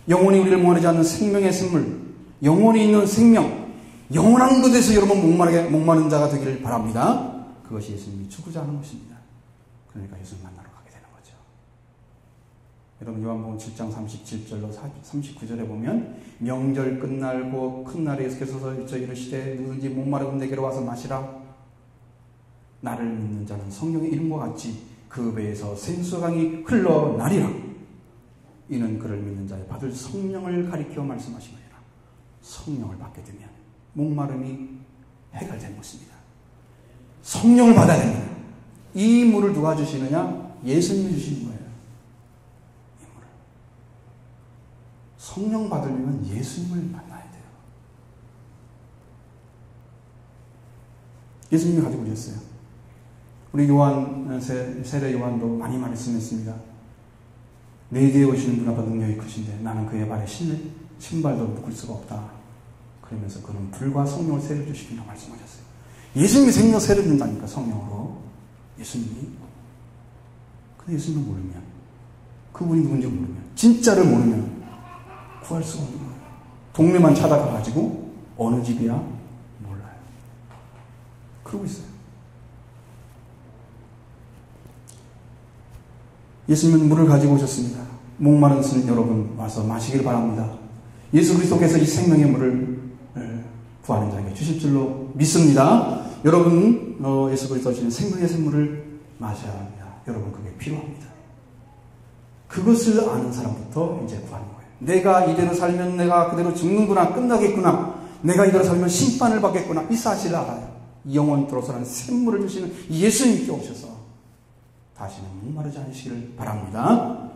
영원히 우리를 목마르지 않는 생명의 샘물, 영원히 있는 생명, 영원한 곳에서 여러분 목마른 자가 되기를 바랍니다. 그것이 예수님이 추구자 하는 것입니다. 그러니까 예수님 만나러 가게 되는 거죠. 여러분, 요한복음 7장 37절로 39절에 보면 명절 끝날고 큰 날에 예수께서 이르시되 누구든지 목마르면 내게로 와서 마시라. 나를 믿는 자는 성령의 이름과 같이 그 배에서 생수강이 흘러나리라. 이는 그를 믿는 자의 받을 성령을 가리켜 말씀하시느니라. 성령을 받게 되면 목마름이 해결되는 것입니다. 성령을 받아야 됩니다. 이 물을 누가 주시느냐? 예수님이 주시는 거예요. 이 물을. 성령 받으려면 예수님을 만나야 돼요. 예수님이 가지고 오셨어요. 우리 요한, 세례 요한도 많이 말씀했습니다. 내게 오시는 분 앞에 능력이 크신데 나는 그의 발에 신발도 묶을 수가 없다. 그러면서 그는 불과 성령을 세례 주시기로 말씀하셨어요. 예수님이 생명 세를 준다니까, 성령으로. 예수님이. 근데 예수님을 모르면, 그분이 누군지 모르면, 진짜를 모르면 구할 수가 없는 거예요. 동네만 찾아가가지고 어느 집이야 몰라요. 그러고 있어요. 예수님은 물을 가지고 오셨습니다. 목마른 신 여러분 와서 마시길 바랍니다. 예수 그리스도께서 이 생명의 물을 구하는 자에게 주실 줄로 믿습니다. 여러분 예수 그리스도 주시는 생명의 샘물을 마셔야 합니다. 여러분 그게 필요합니다. 그것을 아는 사람부터 이제 구하는 거예요. 내가 이대로 살면 내가 그대로 죽는구나, 끝나겠구나, 내가 이대로 살면 심판을 받겠구나, 이 사실을 알아요. 영원토록서라는 샘물을 주시는 예수님께 오셔서 다시는 목마르지 않으시기를 바랍니다.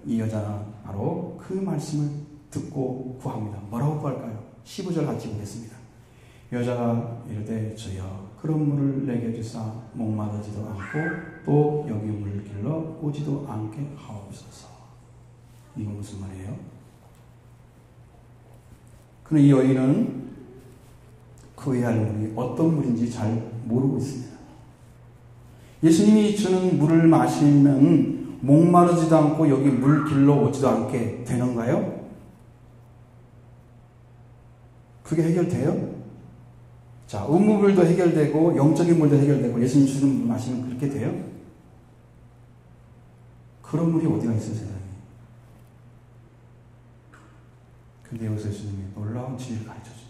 이 여자는 바로 그 말씀을 듣고 구합니다. 뭐라고 구할까요? 15절 같이 보겠습니다. 여자가 이르되 주여 그런 물을 내게 주사 목마르지도 않고 또 여기 물 길러 오지도 않게 하옵소서. 이건 무슨 말이에요? 그런데 이 여인은 구해야 할 물이 어떤 물인지 잘 모르고 있습니다. 예수님이 주는 물을 마시면 목마르지도 않고 여기 물 길러 오지도 않게 되는가요? 그게 해결돼요? 자, 음무물도 해결되고 영적인 물도 해결되고 예수님 주는 물 마시면 그렇게 돼요? 그런 물이 어디가 있어요, 세상에? 근데 여기서 예수님이 놀라운 진리를 가르쳐 줍니다.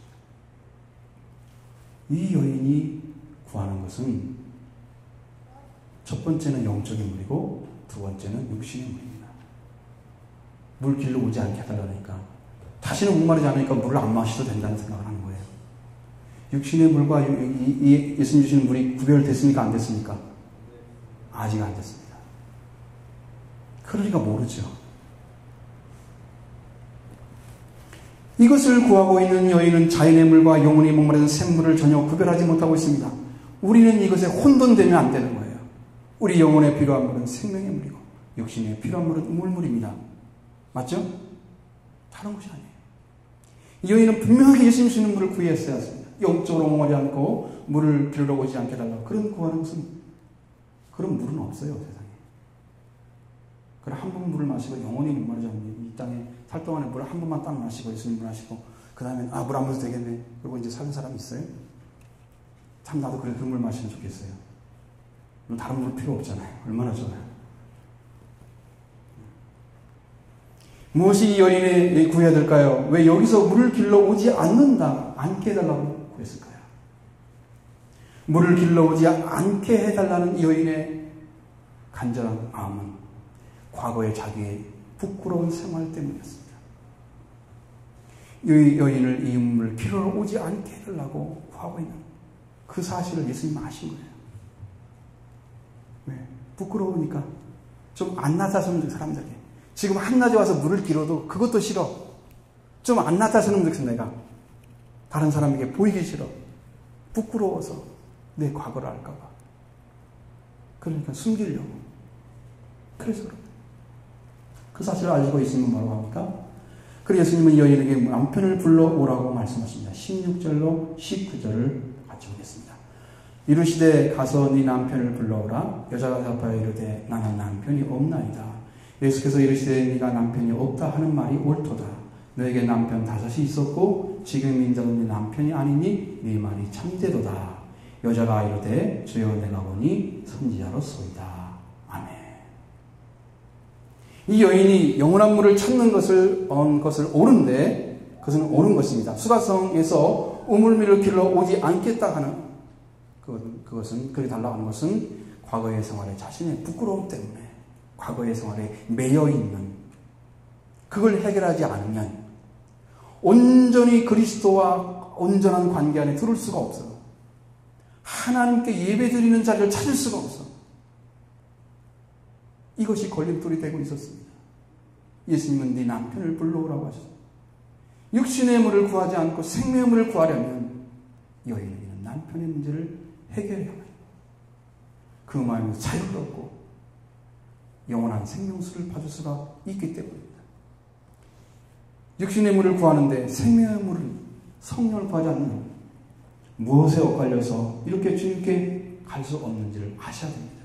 이 여인이 구하는 것은 첫 번째는 영적인 물이고 두 번째는 육신의 물입니다. 물 길러 오지 않게 해달라니까, 다시는 목마르지 않으니까 물을 안 마셔도 된다는 생각을 하는 거예요. 육신의 물과 예수님 주시는 물이 구별됐습니까? 안 됐습니까? 아직 안 됐습니다. 그러니까 모르죠. 이것을 구하고 있는 여인은 자연의 물과 영혼이 목마른 샘물을 전혀 구별하지 못하고 있습니다. 우리는 이것에 혼돈되면 안 되는 거예요. 우리 영혼에 필요한 물은 생명의 물이고 육신에 필요한 물은 우물물입니다. 맞죠? 다른 것이 아니에요. 이 여인은 분명하게 예수님 주시는 물을 구했어야 했습니다. 영적으로 목마르지 않고 물을 길러 오지 않게 해달라고. 그런 구하는 것은, 그런 물은 없어요, 세상에. 그래, 한 번 물을 마시고 영원히 목마르지 않는, 이 땅에 살 동안에 물을 한 번만 딱 마시고 예수님 물 마시고 그 다음에 물 안 마셔도 되겠네, 그리고 이제 사는 사람 있어요? 참 나도 그래, 그런 물 마시면 좋겠어요. 다른 물 필요 없잖아요. 얼마나 좋아요. 무엇이 이 여인이 구해야 될까요? 왜 여기서 물을 길러 오지 않게 해달라고 구했을까요? 물을 길러 오지 않게 해달라는 이 여인의 간절한 마음은 과거의 자기의 부끄러운 생활 때문이었습니다. 이 여인을 이 물을 길러 오지 않게 해달라고 구하고 있는 그 사실을 예수님은 아신 거예요. 왜? 부끄러우니까. 좀 안 나타서는 좋겠어, 사람들에게. 지금 한낮에 와서 물을 길어도 그것도 싫어. 좀 안 나타서는 좋겠어, 내가. 다른 사람에게 보이기 싫어. 부끄러워서 내 과거를 알까봐. 그러니까 숨기려고. 그래서 그렇다. 그 사실을 알고 있으면 뭐라고 합니까? 그래서 예수님은 이 여인에게 남편을 불러오라고 말씀하십니다. 16절로 19절을 같이 보겠습니다. 이르시되 가서 네 남편을 불러오라. 여자가 대답하여 이르되 나는 남편이 없나이다. 예수께서 이르시되 네가 남편이 없다 하는 말이 옳도다. 너에게 남편 5이 있었고 지금 인자는 네 남편이 아니니 네 말이 참되도다. 여자가 이르되 주여 내가 보니 선지자로소이다. 아멘. 이 여인이 영원한 물을 찾는 것을 옳은데 그것은 옳은 것입니다. 수가성에서 우물물을 길러 오지 않겠다 하는 그것은 그렇게 달라고 하는 것은 과거의 생활에 자신의 부끄러움 때문에 과거의 생활에 매여 있는, 그걸 해결하지 않으면 온전히 그리스도와 온전한 관계 안에 들을 수가 없어. 하나님께 예배드리는 자리를 찾을 수가 없어. 이것이 걸림돌이 되고 있었습니다. 예수님은 네 남편을 불러오라고 하셨어요. 육신의 물을 구하지 않고 생명의 물을 구하려면 여인에게는 남편의 문제를 해결해야 해요. 그 마음에서 자유를 얻고 영원한 생명수를 받을 수가 있기 때문입니다. 육신의 물을 구하는데 생명의 물은 성령을 구하지 않는 무엇에 엇갈려서 이렇게 주님께 갈 수 없는지를 아셔야 됩니다.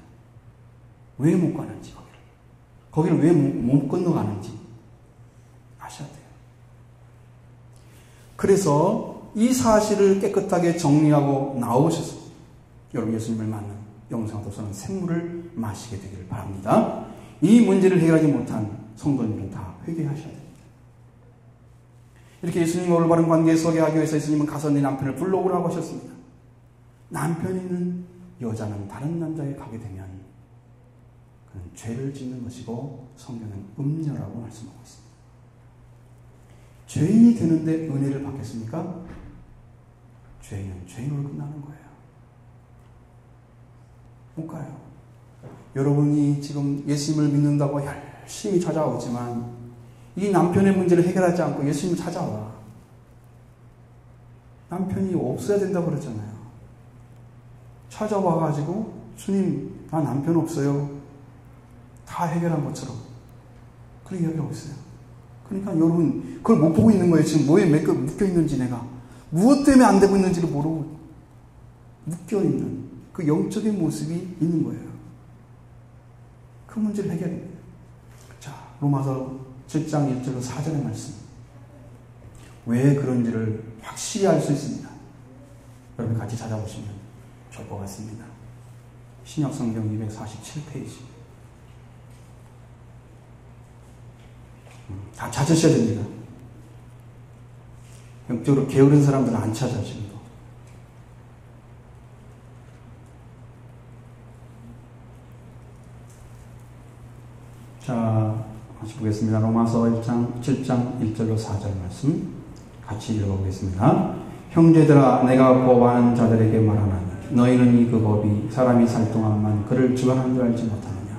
왜 못 가는지, 거기를 왜 못 건너가는지 아셔야 돼요. 그래서 이 사실을 깨끗하게 정리하고 나오셔서 여러분 예수님을 만난 영생하도서는 샘물을 마시게 되기를 바랍니다. 이 문제를 해결하지 못한 성도님들은 다 회개하셔야 됩니다. 이렇게 예수님과 올바른 관계 속에 하기 위해서 예수님은 가서 네 남편을 불러오라고 하셨습니다. 남편이 있는 여자는 다른 남자에 가게 되면 그는 죄를 짓는 것이고 성경은 음녀라고 말씀하고 있습니다. 죄인이 되는데 은혜를 받겠습니까? 죄인은 죄인으로 끝나는 거예요. 못 가요. 여러분이 지금 예수님을 믿는다고 열심히 찾아오지만 이 남편의 문제를 해결하지 않고 예수님을 찾아와. 남편이 없어야 된다고 그러잖아요. 찾아와가지고 주님 나 남편 없어요. 다 해결한 것처럼 그렇게 이야기하고 있어요. 그러니까 여러분 그걸 못 보고 있는 거예요. 지금 뭐에 묶여 있는지 내가 무엇 때문에 안 되고 있는지를 모르고 묶여 있는 그 영적인 모습이 있는 거예요. 그 문제를 해결해야 돼요. 자, 로마서 7장 1절로 4절의 말씀. 왜 그런지를 확실히 알 수 있습니다. 여러분 같이 찾아보시면 좋을 것 같습니다. 신약성경 247페이지. 다 찾으셔야 됩니다. 영적으로 게으른 사람들은 안 찾아 지금도. 자, 같이 보겠습니다. 로마서 7장 1절로 4절 말씀 같이 읽어보겠습니다. 형제들아 내가 법하는 자들에게 말하나니 너희는 이 그 법이 사람이 살 동안만 그를 주관한 줄 알지 못하느냐.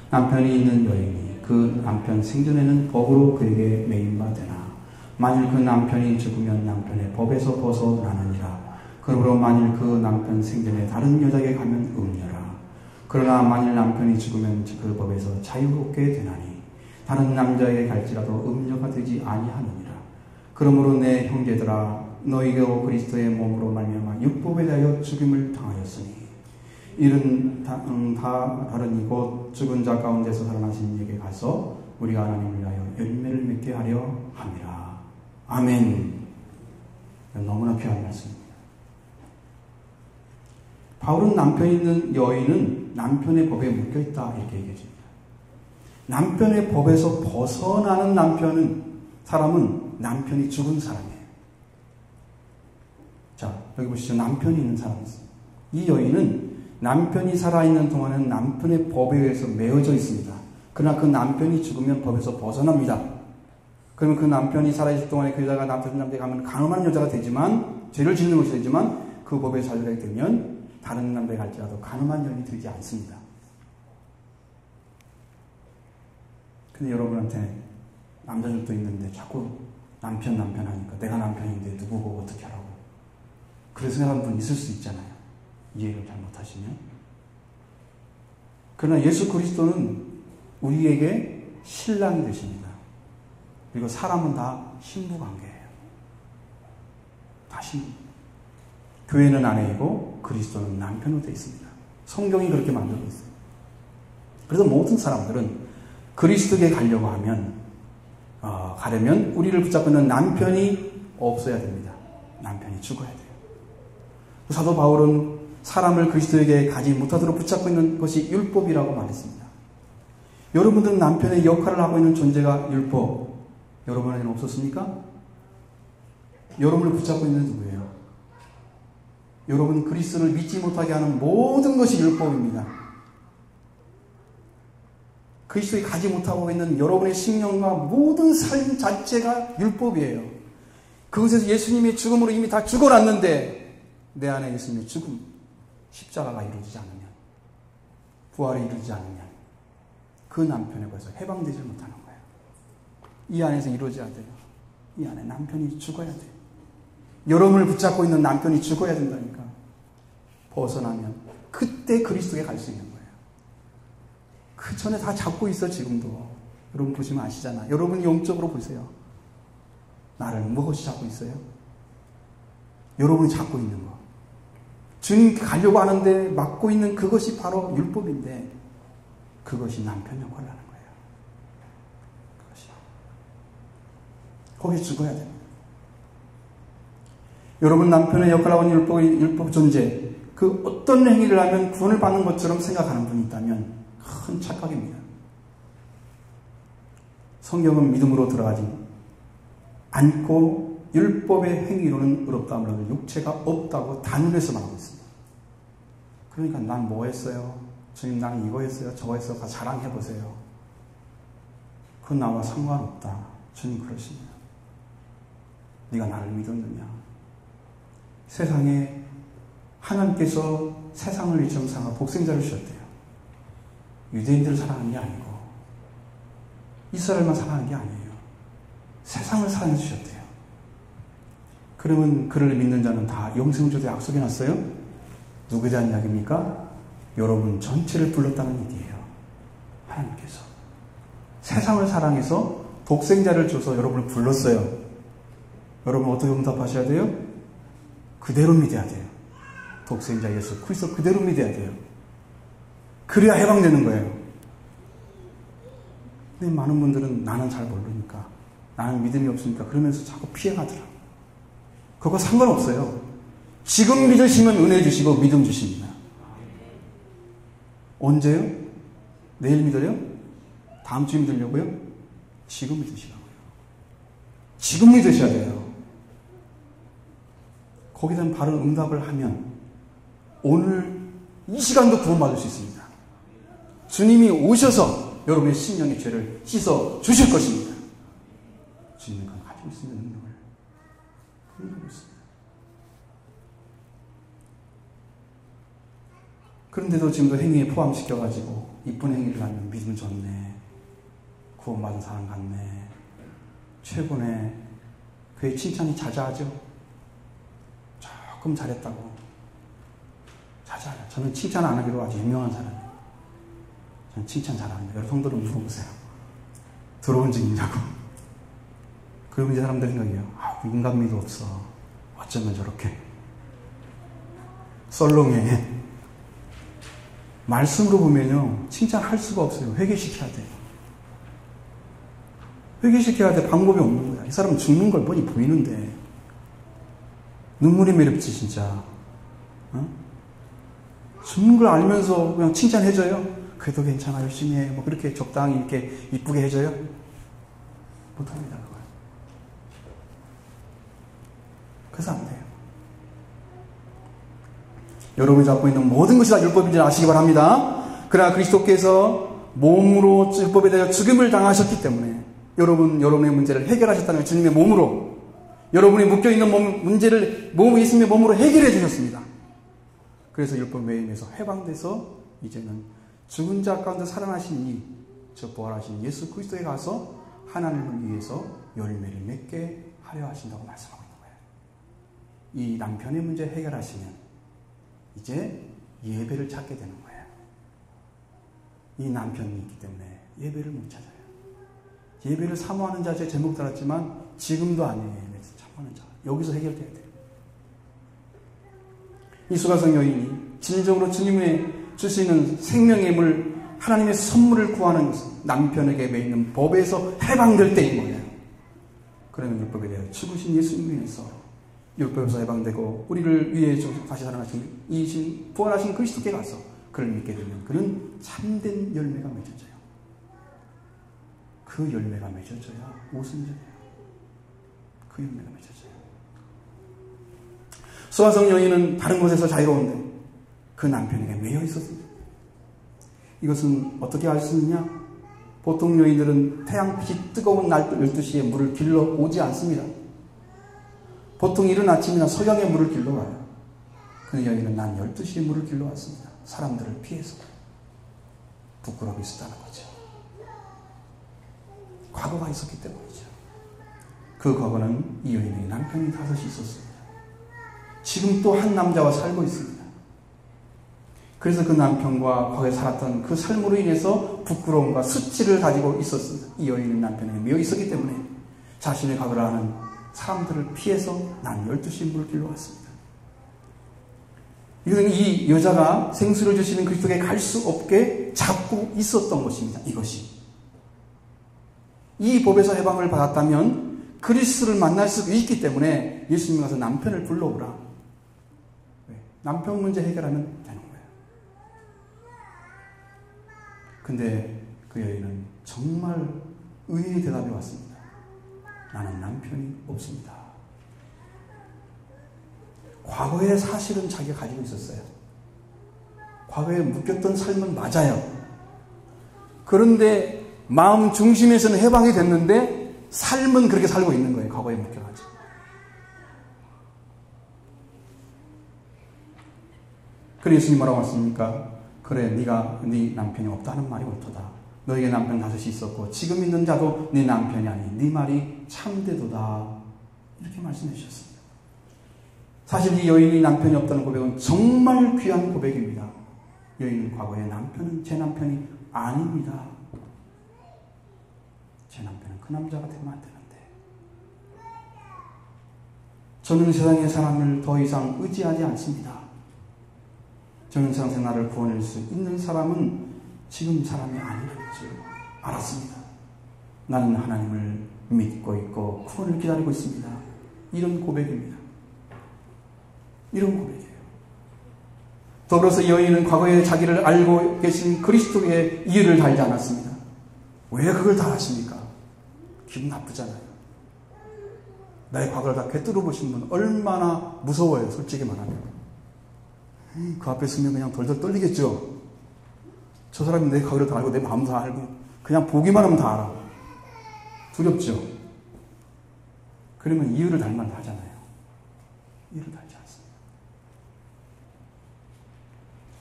남편이 있는 여인이 그 남편 생전에는 법으로 그에게 매인바 되나 만일 그 남편이 죽으면 남편의 법에서 벗어나느니라. 그러므로 만일 그 남편 생전에 다른 여자에게 가면 음녀라. 그러나 만일 남편이 죽으면 그 법에서 자유롭게 되나니 다른 남자에게 갈지라도 음녀가 되지 아니하느니라. 그러므로 내 형제들아 너희가 그리스도의 몸으로 말미암아 율법에 대하여 죽임을 당하였으니 이는 다 다른 이곳 죽은 자 가운데서 살아나신 이에게 가서 우리가 하나님을 위하여 열매를 맺게 하려 함이라. 아멘. 너무나 귀한 말씀입니다. 바울은 남편이 있는 여인은 남편의 법에 묶여있다 이렇게 얘기해 줍니다. 남편의 법에서 벗어나는 사람은 남편이 죽은 사람이에요. 자, 여기 보시죠. 남편이 있는 사람이 있어요. 이 여인은 남편이 살아있는 동안은 남편의 법에 의해서 매어져 있습니다. 그러나 그 남편이 죽으면 법에서 벗어납니다. 그러면 그 남편이 살아있을 동안에 그 여자가 남편에 가면 강함한 여자가 되지만 죄를 짓는 것이 되지만 그 법에 자유하게 되면 다른 남자에 갈지라도 가늠한 여인이 되지 않습니다. 근데 여러분한테 남자들도 있는데 자꾸 남편 하니까 내가 남편인데 누구 보고 어떻게 하라고 그렇게 생각하는 분 있을 수 있잖아요. 이해를 잘못하시면. 그러나 예수 그리스도는 우리에게 신랑이 되십니다. 그리고 사람은 다 신부관계예요. 다 신부. 교회는 아내이고 그리스도는 남편으로 되어 있습니다. 성경이 그렇게 만들고 있어요. 그래서 모든 사람들은 그리스도에게 가려고 가려면 우리를 붙잡고 있는 남편이 없어야 됩니다. 남편이 죽어야 돼요. 사도 바울은 사람을 그리스도에게 가지 못하도록 붙잡고 있는 것이 율법이라고 말했습니다. 여러분들은 남편의 역할을 하고 있는 존재가 율법. 여러분에게는 없었습니까? 여러분을 붙잡고 있는 누구예요? 여러분 그리스도를 믿지 못하게 하는 모든 것이 율법입니다. 그리스도에 가지 못하고 있는 여러분의 신령과 모든 삶 자체가 율법이에요. 그것에서 예수님의 죽음으로 이미 다 죽어놨는데 내 안에 예수님의 죽음, 십자가가 이루어지지 않으면, 부활이 이루어지지 않으면 그 남편에 벌써 해방되지 못하는 거예요. 이 안에서 이루어져야 돼요. 이 안에 남편이 죽어야 돼요. 여러분을 붙잡고 있는 남편이 죽어야 된다니까. 벗어나면 그때 그리스도에 갈 수 있는 거예요. 그 전에 다 잡고 있어 지금도. 여러분 보시면 아시잖아. 여러분 영적으로 보세요. 나를 무엇이 잡고 있어요? 여러분이 잡고 있는 거. 주님 가려고 하는데 막고 있는 그것이 바로 율법인데 그것이 남편 역할을 하는 거예요. 그것이. 거기에 죽어야 됩니다. 여러분 남편의 역할을 하고 있는 율법 존재, 그 어떤 행위를 하면 구원을 받는 것처럼 생각하는 분이 있다면 큰 착각입니다. 성경은 믿음으로 들어가지 않고 율법의 행위로는 의롭다함을 얻을 육체가 없다고 단언해서 말하고 있습니다. 그러니까 난 뭐 했어요? 주님 나는 이거 했어요. 저거 했어요. 다 자랑해보세요. 그건 나와 상관없다. 주님 그러십니다. 네가 나를 믿었느냐? 세상에 하나님께서 세상을 이처럼 사랑하고 복생자를 주셨대요. 유대인들을 사랑하는 게 아니고 이스라엘만 사랑하는 게 아니에요. 세상을 사랑해 주셨대요. 그러면 그를 믿는 자는 다 영생을 주되 약속해놨어요? 누구에 대한 이야기입니까? 여러분 전체를 불렀다는 얘기예요. 하나님께서 세상을 사랑해서 독생자를 줘서 여러분을 불렀어요. 여러분 어떻게 응답하셔야 돼요? 그대로 믿어야 돼요. 독생자 예수 그리스도 그대로 믿어야 돼요. 그래야 해방되는 거예요. 근데 많은 분들은 나는 잘 모르니까, 나는 믿음이 없으니까 그러면서 자꾸 피해가더라. 그거 상관없어요. 지금 믿으시면 은혜 주시고 믿음 주십니다. 언제요? 내일 믿어요? 다음 주에 믿으려고요? 지금 믿으시라고요. 지금 믿으셔야 돼요. 거기에 대한 바른 응답을 하면 오늘 이 시간도 구원받을 수 있습니다. 주님이 오셔서 여러분의 심령의 죄를 씻어 주실 것입니다. 주님은 그걸 가지고 있는 능력을 가지고 있습니다. 그런데도 지금도 행위에 포함시켜가지고 이쁜 행위를 하면 믿음 좋네, 구원받은 사람 같네, 최고네, 그의 칭찬이 자자하죠. 조금 잘했다고 자자해요. 저는 칭찬 안 하기로 아주 유명한 사람이에요. 저는 칭찬 잘합니다. 여러분 성도를 물어보세요. 들어온 적 있냐고. 그러면 이제 사람들 생각이에요. 인간미도 없어. 어쩌면 저렇게 썰렁해. 말씀으로 보면요, 칭찬할 수가 없어요. 회개시켜야 돼요. 회개시켜야 돼. 방법이 없는 거야. 이 사람은 죽는 걸 뻔히 보이는데 눈물이 매렵지 진짜. 죽는 걸 알면서 그냥 칭찬해줘요? 그래도 괜찮아, 열심히 해. 뭐 그렇게 적당히 이렇게 이쁘게 해줘요? 못합니다, 그걸. 그래서 안 돼요. 여러분이 잡고 있는 모든 것이 다 율법인지 아시기 바랍니다. 그러나 그리스도께서 몸으로 율법에 대해 죽음을 당하셨기 때문에 여러분의 문제를 해결하셨다는 주님의 몸으로, 여러분이 묶여있는 문제를 예수님의 몸으로 해결해 주셨습니다. 그래서 율법 매임에서 해방돼서 이제는 죽은 자 가운데 살아나신 저 부활하신 예수 그리스도에 가서 하나님을 위해서 열매를 맺게 하려 하신다고 말씀하고 있는 거예요. 이 남편의 문제 해결하시면 이제 예배를 찾게 되는 거예요. 이 남편이 있기 때문에 예배를 못 찾아요. 예배를 사모하는 자, 제 제목 달았지만 지금도 아니에요. 예배를 사모하는 자. 여기서 해결돼야 돼요. 이 수가성 여인이 진정으로 주님의 주시는 생명의 물, 하나님의 선물을 구하는 것은 남편에게 매이는 법에서 해방될 때인 거예요. 그러면 율법에 대해 죽으신 예수님에서 율법에서 해방되고 우리를 위해 다시 살아나신 이신 부활하신 그리스도께 가서 그를 믿게 되면 그는 참된 열매가 맺어져요. 그 열매가 맺어져야 오순절이에요. 그 열매가 맺어져요. 수가성 여인은 다른 곳에서 자유로운데 그 남편에게 매여 있었습니다. 이것은 어떻게 알 수 있느냐? 보통 여인들은 태양빛이 뜨거운 날 12시에 물을 길러 오지 않습니다. 보통 이른 아침이나 석양에 물을 길러 와요. 그 여인은 난 12시에 물을 길러 왔습니다. 사람들을 피해서. 부끄러움이 있었다는 거죠. 과거가 있었기 때문이죠. 그 과거는 이 여인의 남편이 5이 있었습니다. 지금 또 한 남자와 살고 있습니다. 그래서 그 남편과 과거에 살았던 그 삶으로 인해서 부끄러움과 수치를 가지고 있었습니다. 이 여인은 남편에게 매여 있었기 때문에 자신의 과거를 아는 사람들을 피해서 난 12시에 물을 길러 왔습니다. 이것은 이 여자가 생수를 주시는 그리스도에게 갈 수 없게 잡고 있었던 것입니다. 이것이. 이 법에서 해방을 받았다면 그리스도를 만날 수 있기 때문에 예수님이 가서 남편을 불러오라. 왜? 남편 문제 해결하면 되는 거예요. 근데 그 여인은 정말 의외의 대답이 왔습니다. 나는 남편이 없습니다. 과거의 사실은 자기가 가지고 있었어요. 과거에 묶였던 삶은 맞아요. 그런데 마음 중심에서는 해방이 됐는데 삶은 그렇게 살고 있는 거예요. 과거에 묶여가지고. 그래 예수님 뭐라고 하십니까? 그래 네가 네 남편이 없다는 말이 옳도다. 너에게 남편 5이 있었고 지금 있는 자도 네 남편이 아니 네 말이 참되도다. 이렇게 말씀해 주셨습니다. 사실 이 여인이 남편이 없다는 고백은 정말 귀한 고백입니다. 여인은 과거에 남편은 제 남편이 아닙니다. 제 남편은 그 남자가 되면 안 되는데. 저는 세상의 사람을 더 이상 의지하지 않습니다. 저는 세상에서 나를 구원할 수 있는 사람은 지금 사람이 아니라는 것을 알았습니다. 나는 하나님을 믿고 있고 구원을 기다리고 있습니다. 이런 고백입니다. 이런 고백이에요. 더불어서 여인은 과거에 자기를 알고 계신 그리스도의 이유를 달지 않았습니다. 왜 그걸 다 하십니까? 기분 나쁘잖아요. 나의 과거를 다 꿰뚫어 보신 분 얼마나 무서워요. 솔직히 말하면. 그 앞에 서면 그냥 덜덜 떨리겠죠. 저 사람이 내 과거를 다 알고 내 마음도 다 알고 그냥 보기만 하면 다 알아. 두렵죠. 그러면 이유를 달만 하잖아요. 이유를 달지 않습니다.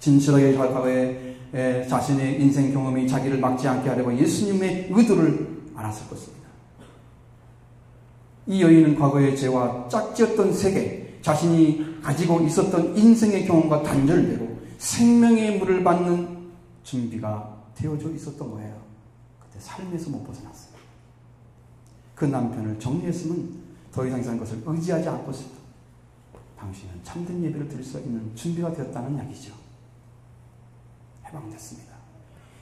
진실하게 과거에 자신의 인생 경험이 자기를 막지 않게 하려고 예수님의 의도를 알았을 것입니다. 이 여인은 과거의 죄와 짝지었던 세계, 자신이 가지고 있었던 인생의 경험과 단절되고 생명의 물을 받는 준비가 되어져 있었던 거예요. 그때 삶에서 못 벗어났어요. 그 남편을 정리했으면 더 이상 이런 것을 의지하지 않고서도 당신은 참된 예배를 드릴 수 있는 준비가 되었다는 이야기죠. 해방됐습니다.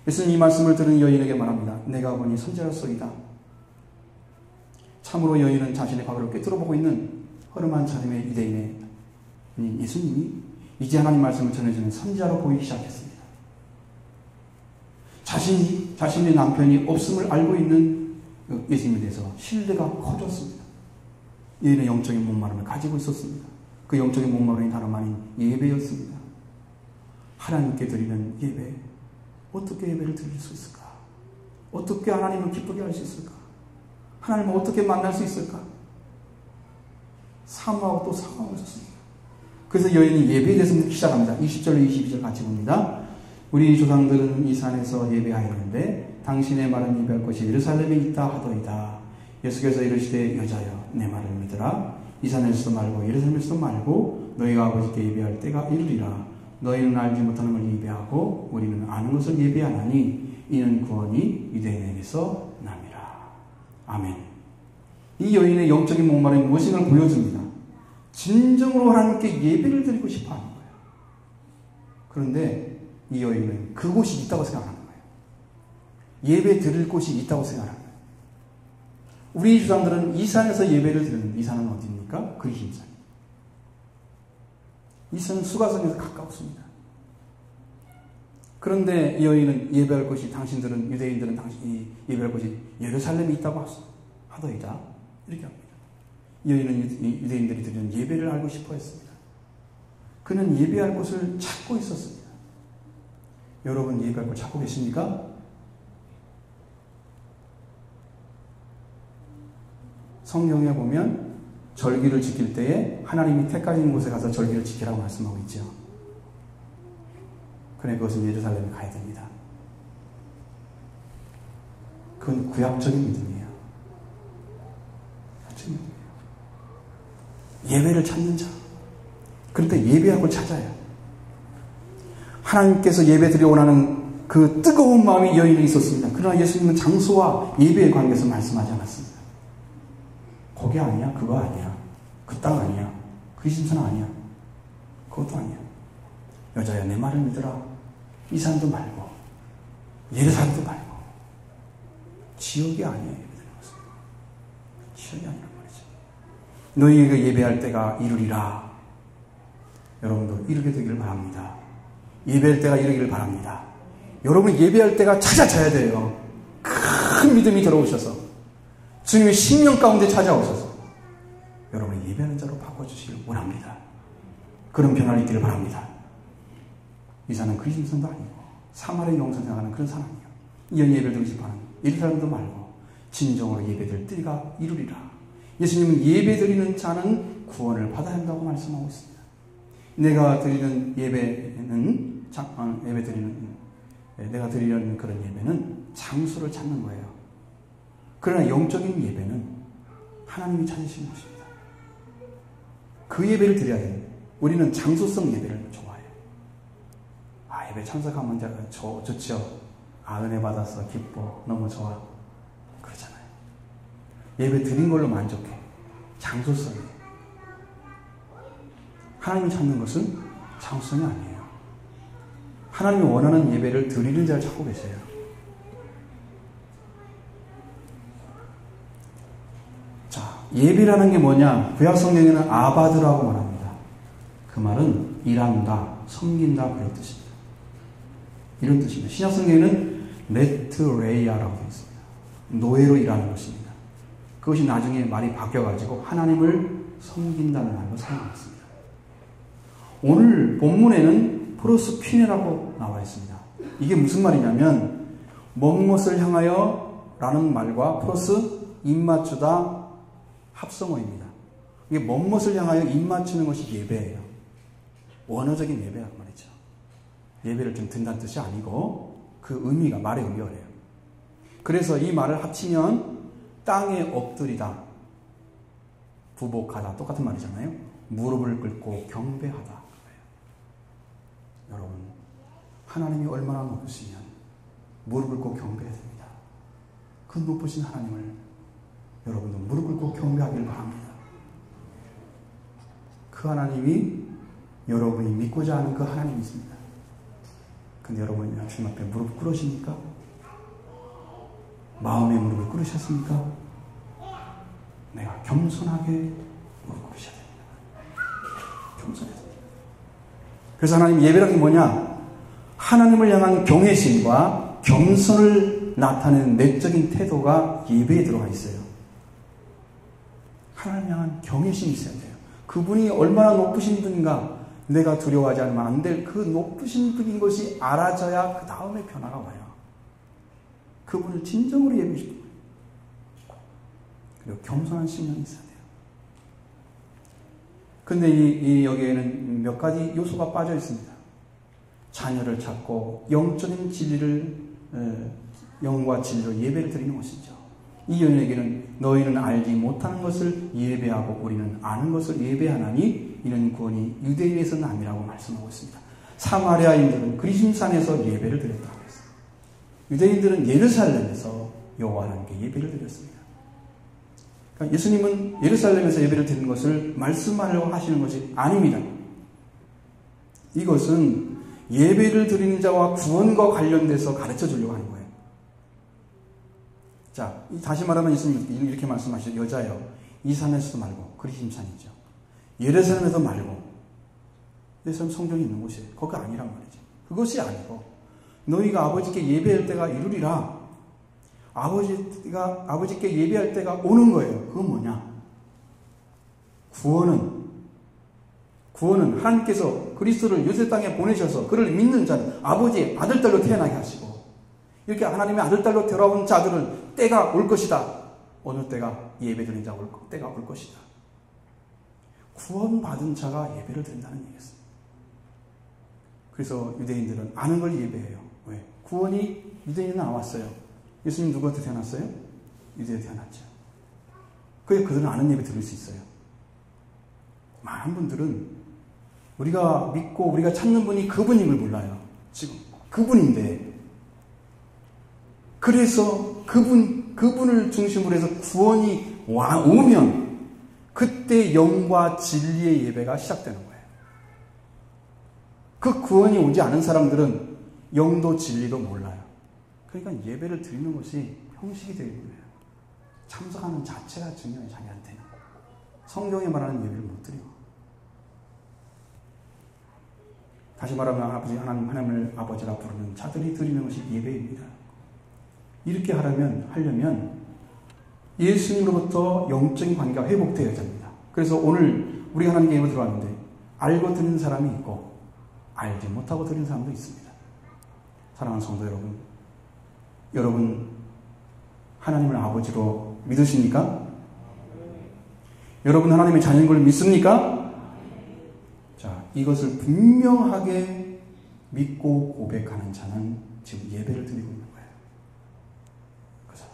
예수님 이 말씀을 들은 여인에게 말합니다. 내가 보니 선지자였소이다. 참으로 여인은 자신의 과거를 꿰뚫어보고 있는 허름한 차림의 유대인의 예수님이 이제 하나님 말씀을 전해주는 선지자로 보이기 시작했습니다. 자신의 남편이 없음을 알고 있는 예수님에 대해서 신뢰가 커졌습니다. 여인의 영적인 목마름을 가지고 있었습니다. 그 영적인 목마름이 다름 아닌 예배였습니다. 하나님께 드리는 예배, 어떻게 예배를 드릴 수 있을까? 어떻게 하나님을 기쁘게 할 수 있을까? 하나님을 어떻게 만날 수 있을까? 사모하고 또 사모하고 있었습니다. 그래서 여인이 예배에 대해서 묻기 시작합니다. 20절로 22절 같이 봅니다. 우리 조상들은 이 산에서 예배하였는데 당신의 말은 예배할 곳이 예루살렘에 있다 하더이다. 예수께서 이르시되 여자여 내 말을 믿으라. 이 산에서도 말고 예루살렘에서도 말고 너희가 아버지께 예배할 때가 이르리라. 너희는 알지 못하는 걸 예배하고 우리는 아는 것을 예배하나니 이는 구원이 유대인에게서 남이라. 아멘. 이 여인의 영적인 목마름이 무엇인가를 보여줍니다. 진정으로 하나님께 예배를 드리고 싶어 하는 거예요. 그런데 이 여인은 그곳이 있다고 생각하는 거예요. 예배 드릴 곳이 있다고 생각하는 거예요. 우리 조상들은 이 산에서 예배를 드리는 이 산은 어디입니까? 그리심산. 이 산은 수가성에서 가까웠습니다. 그런데 이 여인은 예배할 곳이 당신들은 유대인들은 당신이 예배할 곳이 예루살렘에 있다고 하더이다. 이렇게 합니다. 이 여인은 유대인들이 드리는 예배를 알고 싶어 했습니다. 그는 예배할 곳을 찾고 있었습니다. 여러분 예배할 곳 찾고 계십니까? 성경에 보면 절기를 지킬 때에 하나님이 택하신 곳에 가서 절기를 지키라고 말씀하고 있죠. 그래 그것은 예루살렘에 가야 됩니다. 그건 구약적인 믿음이에요. 예배를 찾는 자. 그런데 예배할 걸 찾아요. 하나님께서 예배 드리러 원하는 그 뜨거운 마음이 여인에 있었습니다. 그러나 예수님은 장소와 예배의 관계에서 말씀하지 않았습니다. 거기 아니야, 그거 아니야, 그 땅 아니야, 그 심산 아니야, 그것도 아니야. 여자야 내 말을 믿으라. 이 사람도 말고 예루살렘도 말고 지역이 아니에요. 예배드리는 것은 지역이 아니란 말이죠. 너희에게 예배할 때가 이르리라. 여러분도 이르게 되기를 바랍니다. 예배할 때가 이르기를 바랍니다. 여러분이 예배할 때가 찾아져야 돼요. 큰 믿음이 들어오셔서 주님의 심령 가운데 찾아오셔서 여러분이 예배하는 자로 바꿔주시길 원합니다. 그런 변화를 있기를 바랍니다. 이 사람은 그리스도도 아니고 사마리아 용선에 나가는 그런 사람이에요. 이런 예배를 드리지 바랍니다. 예루살렘도 말고 진정으로 예배될 때가 이루리라. 예수님은 예배 드리는 자는 구원을 받아야 한다고 말씀하고 있습니다. 내가 드리는 내가 드리려는 그런 예배는 장소를 찾는 거예요. 그러나 영적인 예배는 하나님이 찾으시는 것입니다. 그 예배를 드려야 됩니다. 우리는 장소성 예배를 좋아해요. 예배 참석하면 좋죠. 은혜 받아서 기뻐. 너무 좋아. 그러잖아요. 예배 드린 걸로 만족해. 장소성이에요. 하나님이 찾는 것은 장소성이 아니에요. 하나님이 원하는 예배를 드리는 자를 찾고 계세요. 자, 예배라는 게 뭐냐? 구약 성경에는 아바드라고 말합니다. 그 말은 일한다, 섬긴다 그런 뜻입니다. 이런 뜻입니다. 신약 성경에는 메트레이아라고 되어 있습니다. 노예로 일하는 것입니다. 그것이 나중에 말이 바뀌어가지고 하나님을 섬긴다는 말로 사용했습니다. 오늘 본문에는 프로스퀴네라고 나와 있습니다. 이게 무슨 말이냐면 무엇을 향하여 라는 말과 프로스 입맞추다 합성어입니다. 이게 무엇을 향하여 입맞추는 것이 예배예요. 원어적인 예배란 말이죠. 예배를 좀 든다는 뜻이 아니고 그 의미가 말의 의미가 그래요. 그래서 이 말을 합치면 땅에 엎드리다, 부복하다 똑같은 말이잖아요. 무릎을 꿇고 경배하다. 여러분, 하나님이 얼마나 높으시면 무릎을 꿇고 경배해야 됩니다. 그 높으신 하나님을 여러분도 무릎 꿇고 경배하기를 바랍니다. 그 하나님이 여러분이 믿고자 하는 그 하나님이 있습니다. 근데 여러분이 주님 앞에 무릎 꿇으십니까? 마음의 무릎을 꿇으셨습니까? 내가 겸손하게 무릎 꿇으셔야 됩니다. 겸손해야 됩니다. 그래서 하나님 예배라는 게 뭐냐? 하나님을 향한 경외심과 겸손을 나타내는 내적인 태도가 예배에 들어가 있어요. 하나님을 향한 경외심이 있어야 돼요. 그분이 얼마나 높으신 분인가 내가 두려워하지 않으면 안 될 그 높으신 분인 것이 알아져야 그 다음에 변화가 와요. 그분을 진정으로 예배시키고 그리고 겸손한 심령이 있어야 돼요. 근데 여기에는 몇 가지 요소가 빠져 있습니다. 자녀를 찾고 영적인 진리를 영과 진리로 예배를 드리는 것이죠. 이 여인에게는 너희는 알지 못하는 것을 예배하고 우리는 아는 것을 예배하나니 이는 구원이 유대인에서는 아니라고 말씀하고 있습니다. 사마리아인들은 그리심산에서 예배를 드렸다고 했어요. 유대인들은 예루살렘에서 여호와 하나님께 예배를 드렸습니다. 그러니까 예수님은 예루살렘에서 예배를 드리는 것을 말씀하려고 하시는 것이 아닙니다. 이것은 예배를 드리는 자와 구원과 관련돼서 가르쳐 주려고 하는 거예요. 자, 다시 말하면 예수님 이렇게 말씀하시죠. 여자여, 이 산에서도 말고 그리심산이죠. 예루살렘에서 말고 예루살렘 성전이 있는 곳이에요. 거기가 아니란 말이죠. 그것이 아니고 너희가 아버지께 예배할 때가 이루리라. 아버지께 예배할 때가 오는 거예요. 그건 뭐냐? 구원은 하나님께서 그리스도를 요새 땅에 보내셔서 그를 믿는 자는 아버지의 아들딸로 태어나게 하시고 이렇게 하나님의 아들딸로 돌아온 자들은 때가 올 것이다. 어느 때가 예배드리는 자가 때가 올 것이다. 구원받은 자가 예배를 드린다는 얘기였어요. 그래서 유대인들은 아는 걸 예배해요. 왜? 구원이 유대인에 나왔어요. 예수님 누구한테 태어났어요? 유대에 태어났죠. 그게 그들은 아는 예배 드릴 수 있어요. 많은 분들은 우리가 믿고 우리가 찾는 분이 그분임을 몰라요. 지금 그분인데 그래서 그분을 중심으로 해서 구원이 오면 그때 영과 진리의 예배가 시작되는 거예요. 그 구원이 오지 않은 사람들은 영도 진리도 몰라요. 그러니까 예배를 드리는 것이 형식이 되는 거예요. 참석하는 자체가 중요해요, 자기한테는. 성경에 말하는 예배를 못 드려. 다시 말하면 아버지 하나님을 아버지라 부르는 자들이 드리는 것이 예배입니다. 이렇게 하려면 예수님으로부터 영적인 관계가 회복되어야 합니다. 그래서 오늘 우리 하나님께 예배 들어왔는데 알고 드리는 사람이 있고 알지 못하고 드리는 사람도 있습니다. 사랑하는 성도 여러분 하나님을 아버지로 믿으십니까? 여러분 하나님의 자녀인 걸 믿습니까? 자, 이것을 분명하게 믿고 고백하는 자는 지금 예배를 드리고 있는 거예요. 그죠?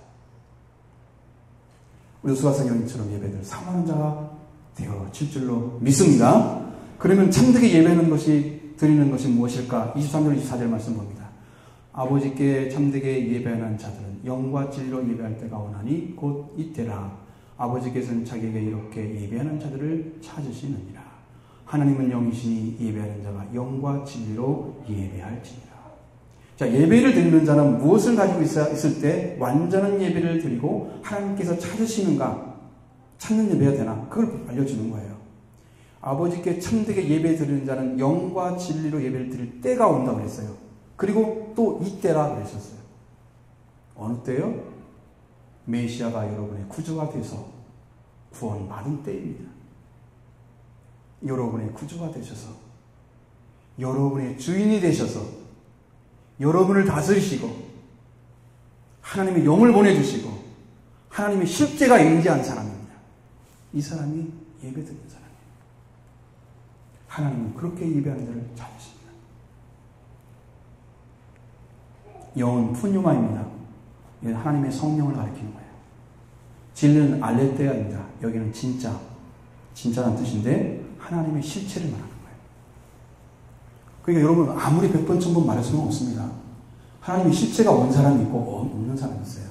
우리 수가성 여인처럼 예배를 사모하는 자가 되어질 줄로 믿습니다. 그러면 참되게 예배하는 것이 드리는 것이 무엇일까? 23절 24절 말씀 봅니다. 아버지께 참되게 예배하는 자들은 영과 진리로 예배할 때가 오나니 곧 이때라. 아버지께서는 자기에게 이렇게 예배하는 자들을 찾으시느니라. 하나님은 영이시니 예배하는 자가 영과 진리로 예배할지니라. 자, 예배를 드리는 자는 무엇을 가지고 있을 때 완전한 예배를 드리고 하나님께서 찾으시는가? 찾는 예배가 되나? 그걸 알려주는 거예요. 아버지께 참되게 예배 드리는 자는 영과 진리로 예배를 드릴 때가 온다고 그랬어요. 그리고 또 이때라 그러셨어요. 어느 때요? 메시아가 여러분의 구주가 돼서 구원받은 때입니다. 여러분의 구주가 되셔서 여러분의 주인이 되셔서 여러분을 다스리시고 하나님의 영을 보내주시고 하나님의 실제가 임재한 사람입니다. 이 사람이 예배드리는 사람이에요. 하나님은 그렇게 예배하는 자를 찾으십니다. 영은 푸뉴마입니다. 이건 하나님의 성령을 가리키는 거예요. 진리는 알레테아입니다. 여기는 진짜라는 뜻인데 하나님의 실체를 말하는 거예요. 그러니까 여러분 아무리 100번 1000번 말할 수는 없습니다. 하나님의 실체가 온 사람이 있고 없는 사람이 있어요.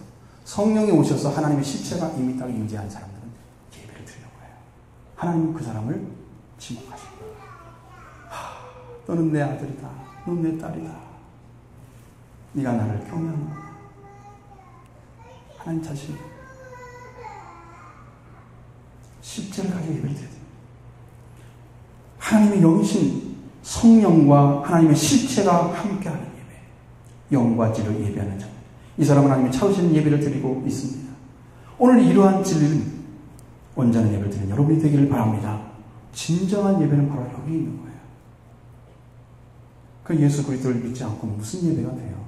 성령이 오셔서 하나님의 실체가 이미 딱 임재한 사람들은 예배를 드리는 거예요. 하나님은 그 사람을 지목하십니다. 너는 내 아들이다. 너는 내 딸이다. 네가 나를 경외하는구나. 하나님 자신 실제를 가지고 예배를 드려야 됩니다. 하나님의 영이신 성령과 하나님의 실체가 함께하는 예배, 영과 진리로 예배하는 자, 이 사람은 하나님이 찾으시는 예배를 드리고 있습니다. 오늘 이러한 진리는 온전한 예배를 드리는 여러분이 되기를 바랍니다. 진정한 예배는 바로 여기 있는 거예요. 그 예수 그리스도를 믿지 않고 무슨 예배가 돼요?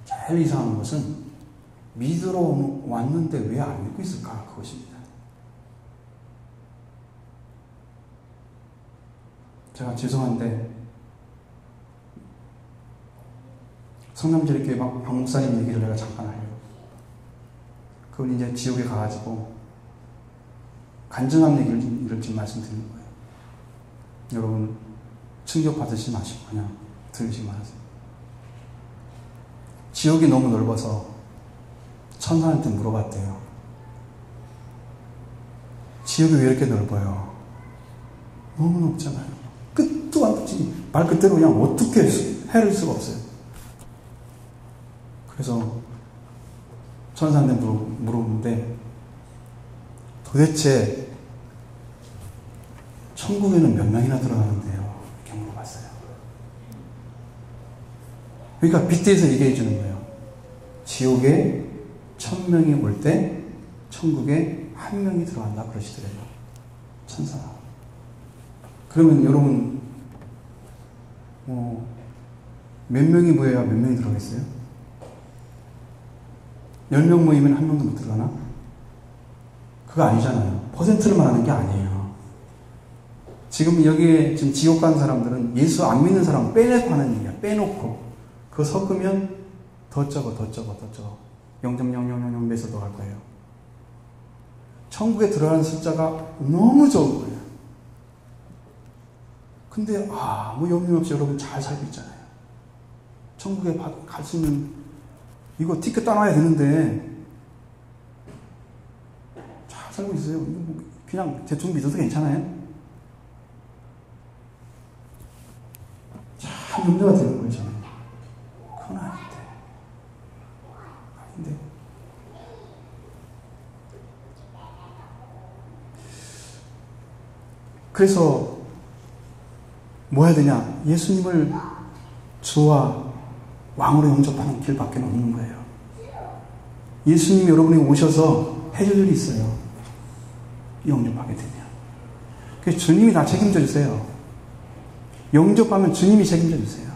제일 이상한 것은 믿으러 왔는데 왜 안 믿고 있을까? 그것입니다. 제가 죄송한데 성남제일교회 박 목사님 얘기를 내가 잠깐 하려고. 그분 이제 지옥에 가가지고 간증한 얘기를 지금 말씀드리는 거예요. 여러분 충격받으시 마시고 그냥 들으시기 바라세요. 지옥이 너무 넓어서 천사한테 물어봤대요. 지옥이 왜 이렇게 넓어요? 너무 넓잖아요. 끝도 안 붙지. 말 그대로 그냥 어떻게 해를 수가 없어요. 그래서 천사한테 물어보는데 도대체 천국에는 몇 명이나 들어가는데요? 이렇게 물어봤어요. 그러니까 빗대서 얘기해 주는 거예요. 지옥에 1000명이 올 때 천국에 1명이 들어간다 그러시더래요. 천사가. 그러면 여러분 몇 명이 모여야 몇 명이 들어가겠어요? 10명 모이면 1명도 못 들어가나? 그거 아니잖아요. 퍼센트를 말하는 게 아니에요. 지금 여기에 지금 지옥 간 사람들은 예수 안 믿는 사람 빼내고 하는 얘기야. 빼놓고 그거 섞으면 더 적어 0.0000 몇에서 더 갈 거예요. 천국에 들어가는 숫자가 너무 적은 거예요. 근데 아무 염려 없이 여러분 잘 살고 있잖아요. 천국에 갈 수 있는 이거 티켓 따놔야 되는데 잘 살고 있어요. 그냥 대충 믿어도 괜찮아요. 참 문제가 되는 거잖아요. 그건 아닌데. 아닌데. 그래서 뭐 해야 되냐? 예수님을 주와 왕으로 영접하는 길밖에 없는 거예요. 예수님이 여러분이 오셔서 해줄 일이 있어요. 영접하게 되면. 그래서 주님이 다 책임져 주세요. 영접하면 주님이 책임져 주세요.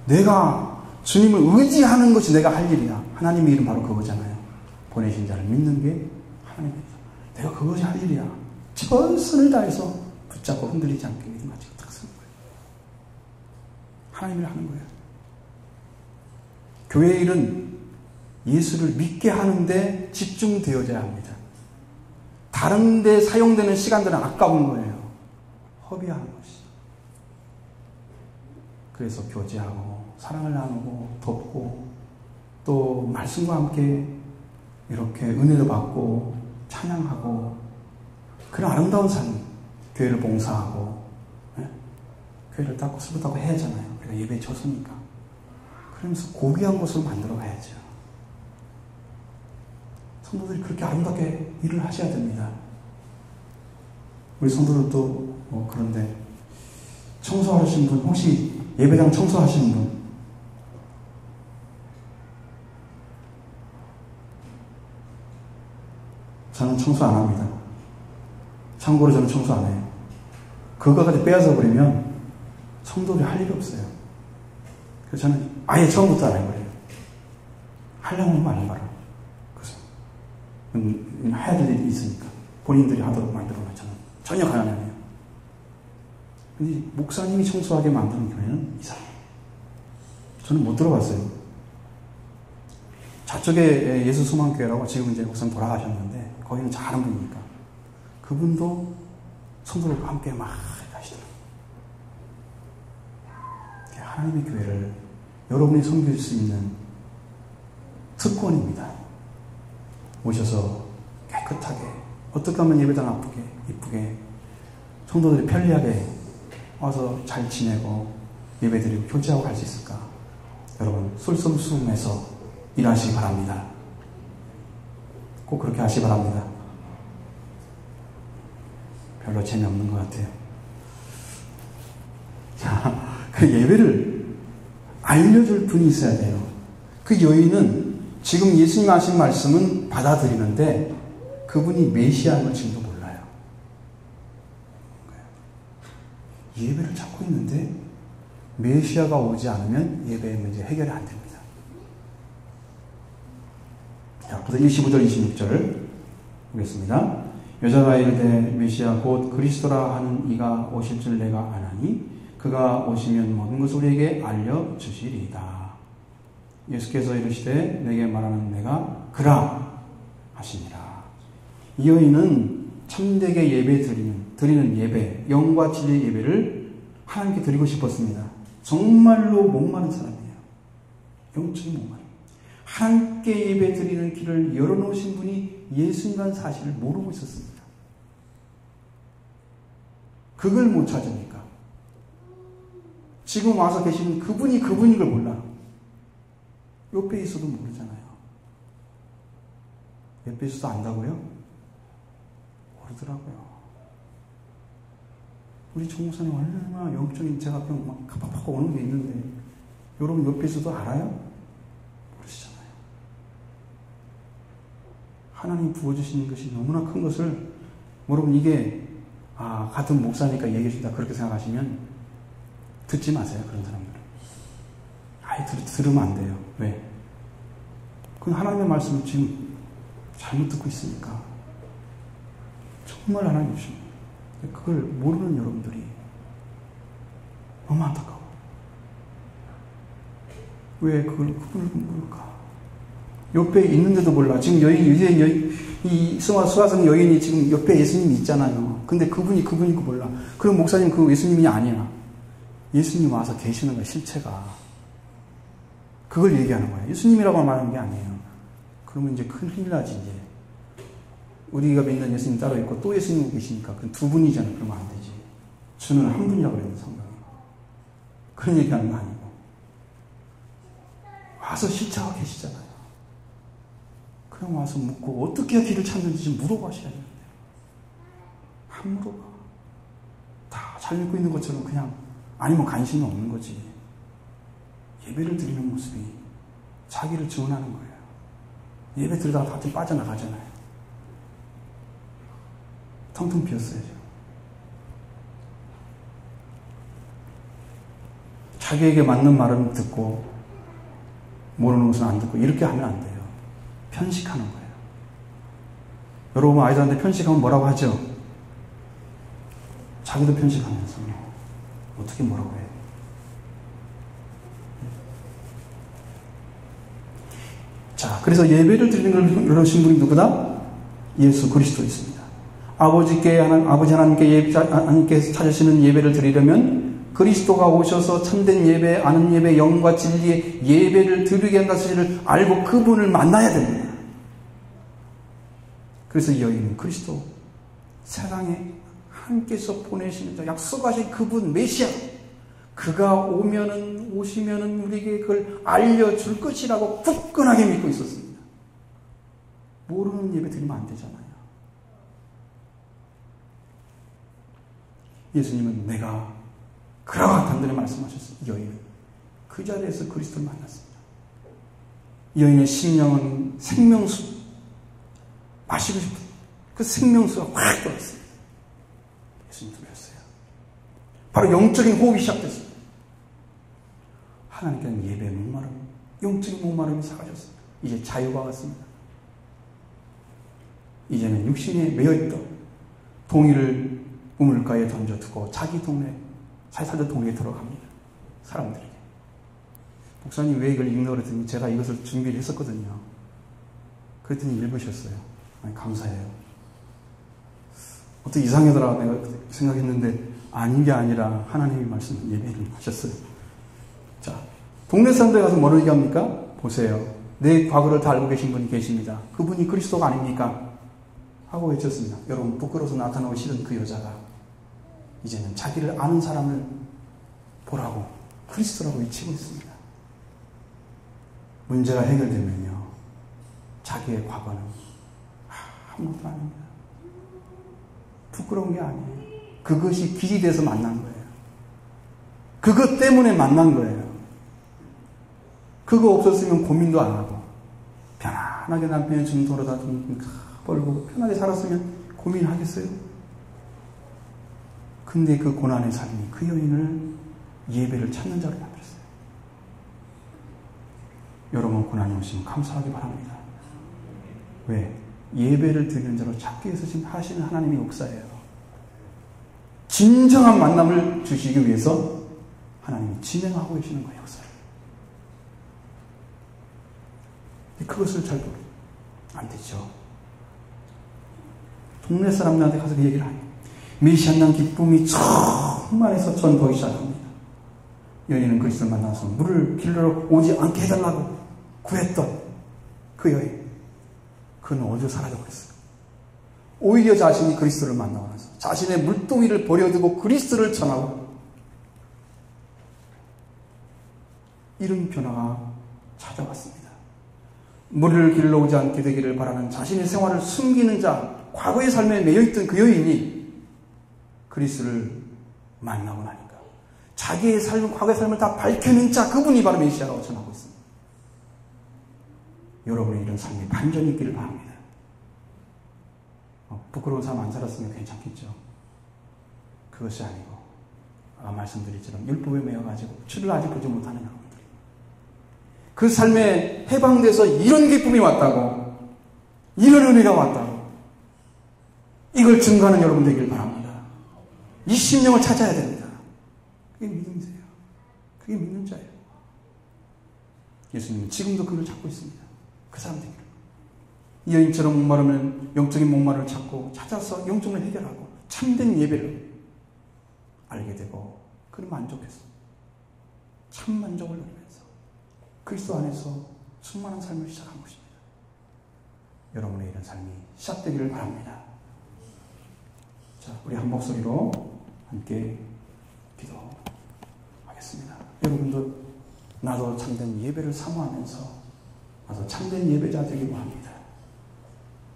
내가 주님을 의지하는 것이 내가 할 일이야. 하나님의 일은 바로 그거잖아요. 보내신 자를 믿는 게 하나님입니다. 내가 그것이 할 일이야. 최선을 다해서 붙잡고 흔들리지 않게 믿음하지 딱 쓰는 거예요. 하나님이 하는 거예요. 교회의 일은 예수를 믿게 하는데 집중되어져야 합니다. 다른 데 사용되는 시간들은 아까운 거예요. 허비하는 것이. 그래서 교제하고 사랑을 나누고 돕고 또 말씀과 함께 이렇게 은혜를 받고 찬양하고 그런 아름다운 삶, 교회를 봉사하고 교회를 닦고 술을 닦고 해야 하잖아요. 우리가 예배에 졌으니까. 그러면서 고귀한 곳으로 만들어 가야죠. 성도들이 그렇게 아름답게 일을 하셔야 됩니다. 우리 성도들도 뭐 그런데 청소하시는 분, 혹시 예배당 청소하시는 분? 저는 청소 안 합니다. 참고로 저는 청소 안 해요. 그거까지 빼앗아 버리면 성도들이 할 일이 없어요. 그래서 저는 아예 처음부터 안 해버려요. 하려면 말안 말아요. 해야 될 일이 있으니까 본인들이 하도록 만들어놔. 저는 전혀 가난 안 해요. 근데 목사님이 청소하게 만드는 교회는 이상해요. 저는 못 들어봤어요. 저쪽에 예수소망교회라고 지금 이제 목사님 돌아가셨는데 거기는 잘하는 분이니까 그분도 성도들과 함께 막 하시더라고요. 하나님의 교회를 여러분이 섬길 수 있는 특권입니다. 오셔서 깨끗하게 어떻게 하면 예배당 아프게 이쁘게 성도들이 편리하게 와서 잘 지내고 예배드리고 교제하고 갈 수 있을까? 여러분 솔선수범해서 일하시기 바랍니다. 꼭 그렇게 하시기 바랍니다. 별로 재미없는 것 같아요. 자, 그 예배를 알려줄 분이 있어야 돼요. 그 여인은 지금 예수님 하신 말씀은 받아들이는데 그분이 메시아인 걸 지금도 몰라요. 예배를 찾고 있는데 메시아가 오지 않으면 예배의 문제 해결이 안 됩니다. 자, 그래서 25절 26절 보겠습니다. 여자가 이르되 메시아 곧 그리스도라 하는 이가 오실 줄 내가 아나니 그가 오시면 모든 것을 우리에게 알려주시리이다. 예수께서 이르시되 내게 말하는 내가 그라 하시니라. 이 여인은 참되게 예배 드리는 예배, 영과 진리의 예배를 하나님께 드리고 싶었습니다. 정말로 목마른 사람이에요. 영적인 목마름. 하나님께 예배 드리는 길을 열어놓으신 분이 예수님이라는 사실을 모르고 있었습니다. 그걸 못 찾으니까 지금 와서 계신 그분이 그분인 걸 몰라. 옆에 있어도 모르잖아요. 옆에 있어도 안다고요? 모르더라고요. 우리 총무사님 얼마나 영적인 제가 막 팍팍팍 오는 게 있는데 여러분 옆에 있어도 알아요? 모르시잖아요. 하나님 부어주시는 것이 너무나 큰 것을 여러분 이게 같은 목사니까 얘기해 준다 그렇게 생각하시면 듣지 마세요. 그런 사람들은. 아예 들으면 안 돼요. 왜? 그건 하나님의 말씀을 지금 잘못 듣고 있으니까. 정말 하나님 주십니다. 그걸 모르는 여러분들이 너무 안타까워. 왜 그분을 모를까? 옆에 있는데도 몰라. 지금 이 수화성 여인이 지금 옆에 예수님이 있잖아요. 근데 그분이 그분이고 몰라. 그럼 목사님 그 예수님이 아니야. 예수님 와서 계시는 거야, 실체가. 그걸 얘기하는 거예요. 예수님이라고 말하는 게 아니에요. 그러면 이제 큰일 나지, 이제. 우리가 믿는 예수님 따로 있고 또 예수님이 계시니까 그 두 분이잖아요. 그러면 안 되지. 주는 한 분이라고 그랬는데, 성경에. 그런 얘기하는 거 아니고 와서 시차가 계시잖아요. 그럼 와서 묻고 어떻게 길을 찾는지 좀 물어보셔야 되는데 안 물어봐. 다 잘 믿고 있는 것처럼 그냥 아니면 관심이 없는 거지. 예배를 드리는 모습이 자기를 증언하는 거예요. 예배 드리다가 갑자기 빠져나가잖아요. 텅텅 비었어요. 자기에게 맞는 말은 듣고 모르는 것은 안 듣고 이렇게 하면 안 돼요. 편식하는 거예요. 여러분 아이들한테 편식하면 뭐라고 하죠? 자기도 편식하면서 어떻게 뭐라고 해요? 자, 그래서 예배를 드리는 걸 그러신 분이 누구다? 예수 그리스도 있습니다. 아버지 하나님께 찾으시는 예배를 드리려면 그리스도가 오셔서 참된 예배, 아는 예배, 영과 진리의 예배를 드리게 한다는 사실을 알고 그분을 만나야 됩니다. 그래서 이 여인은 그리스도, 세상에 함께서 보내시는 자, 약속하신 그분 메시아, 그가 오시면은 우리에게 그걸 알려줄 것이라고 굳건하게 믿고 있었습니다. 모르는 예배 드리면 안 되잖아요. 예수님은 내가 그러고 단단히 말씀하셨어요. 이 여인은 그 자리에서 그리스도를 만났습니다. 이 여인의 심령은 생명수, 마시고 싶은 그 생명수가 확 돌았어요. 예수님 들으셨어요. 바로 영적인 호흡이 시작됐어요. 하나님께는 예배의 목마름, 영적인 목마름이 사라졌습니다. 이제 자유가 왔습니다. 이제는 육신에 매여있던 동이를 우물가에 던져두고 자기 살던 동네에 들어갑니다. 사람들에게. 목사님 왜 이걸 읽는 그랬더니 제가 이것을 준비를 했었거든요. 그랬더니 읽으셨어요. 아니, 감사해요. 어떻게 이상하더라 내가 생각했는데 아닌 게 아니라 하나님이 말씀 예배를 하셨어요. 자, 동네 사람들 가서 뭐를 얘기합니까? 보세요. 내 과거를 다 알고 계신 분이 계십니다. 그분이 그리스도가 아닙니까? 하고 외쳤습니다. 여러분 부끄러워서 나타나기 싫은 그 여자가 이제는 자기를 아는 사람을 보라고 그리스도라고 외치고 있습니다. 문제가 해결되면요. 자기의 과거는 아무것도 아닙니다. 부끄러운 게 아니에요. 그것이 길이 돼서 만난 거예요. 그것 때문에 만난 거예요. 그거 없었으면 고민도 안 하고 편안하게 남편의 중도로다 좀 벌고 편하게 살았으면 고민하겠어요? 근데 그 고난의 삶이 그 여인을 예배를 찾는 자로 만들었어요. 여러분 고난이 오시면 감사하기 바랍니다. 왜? 예배를 드리는 자로 찾기 위해서 지금 하시는 하나님의 역사예요. 진정한 만남을 주시기 위해서 하나님이 진행하고 계시는 거예요. 역사를. 그것을 잘 모르고 안 되죠. 동네 사람들한테 가서 그 얘기를 하요. 메시아 난 기쁨이 충만해서 전도하기 시작합니다. 여인은 그리스도를 만나서 물을 길러 오지 않게 해달라고 구했던 그 여인. 그는 어디로 사라져버렸어요. 오히려 자신이 그리스도를 만나고 나서 자신의 물동이를 버려두고 그리스도를 전하고 이런 변화가 찾아왔습니다. 물을 길러오지 않게 되기를 바라는 자신의 생활을 숨기는 자, 과거의 삶에 매여있던 그 여인이 그리스도를 만나고 나니까 자기의 삶, 과거의 삶을 다 밝혀낸 자, 그분이 바로 메시아라고 전하고 있습니다. 여러분의 이런 삶이 반전이 있기를 바랍니다. 부끄러운 삶 안 살았으면 괜찮겠죠. 그것이 아니고 아까 말씀드렸지만 율법에 매여가지고 주를 아직 보지 못하는 여러분들, 그 삶에 해방돼서 이런 기쁨이 왔다고, 이런 은혜가 왔다고, 이걸 증거하는 여러분 되길 바랍니다. 이 심령을 찾아야 됩니다. 그게 믿음이세요. 그게 믿는 자예요. 예수님은 지금도 그걸 찾고 있습니다. 그 사람 되기를. 이 여인처럼 목마르면 영적인 목마름을 찾고 찾아서 영적을 해결하고 참된 예배를 알게 되고 그를 만족했어. 참 만족을 누리면서 그리스도 안에서 충만한 삶을 시작한 것입니다. 여러분의 이런 삶이 시작되기를 바랍니다. 자, 우리 한 목소리로 함께 기도하겠습니다. 여러분도 나도 참된 예배를 사모하면서 나도 참된 예배자 되기로 합니다.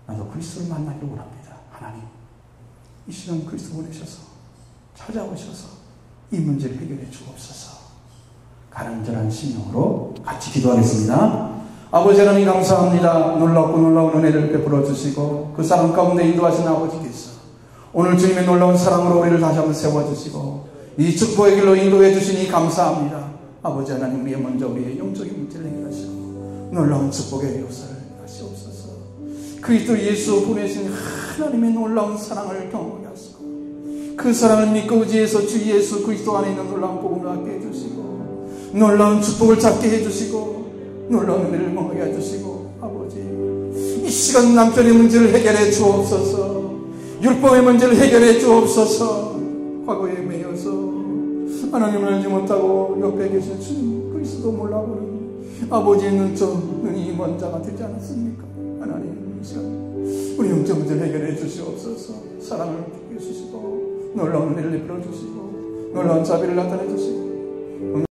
나도 그리스도를 만나기를 원합니다. 하나님, 이 시간 그리스도 보내셔서 찾아오셔서 이 문제를 해결해 주옵소서. 간절한 심령으로 같이 기도하겠습니다. 아버지 하나님 감사합니다. 놀랍고 놀라운 은혜를 베풀어 주시고 그 사랑 가운데 인도하신 아버지께서 오늘 주님의 놀라운 사랑으로 우리를 다시 한번 세워주시고 이 축복의 길로 인도해 주시니 감사합니다. 아버지 하나님, 우리의 먼저 우리의 영적인 문제를 해결하시고 놀라운 축복의 요소를 하시옵소서. 그리스도 예수 보내신 하나님의 놀라운 사랑을 경험하게 하시고 그 사랑을 믿고 의지해서 주 예수 그리스도 안에 있는 놀라운 복음을 갖게 해주시고 놀라운 축복을 잡게 해주시고 놀라운 은혜를 경험하게 해주시고 아버지, 이 시간 남편의 문제를 해결해 주옵소서. 율법의 문제를 해결해 주옵소서. 과거에 매여서 하나님을 알지 못하고 옆에 계신 주님 그리스도 몰라보는 아버지의 눈이 먼 자가 되지 않았습니까? 하나님, 이 시간 우리 영적 문제를 해결해 주시옵소서. 사랑을 주시고 놀라운 은혜를 베풀어 주시고 놀라운 자비를 나타내 주시고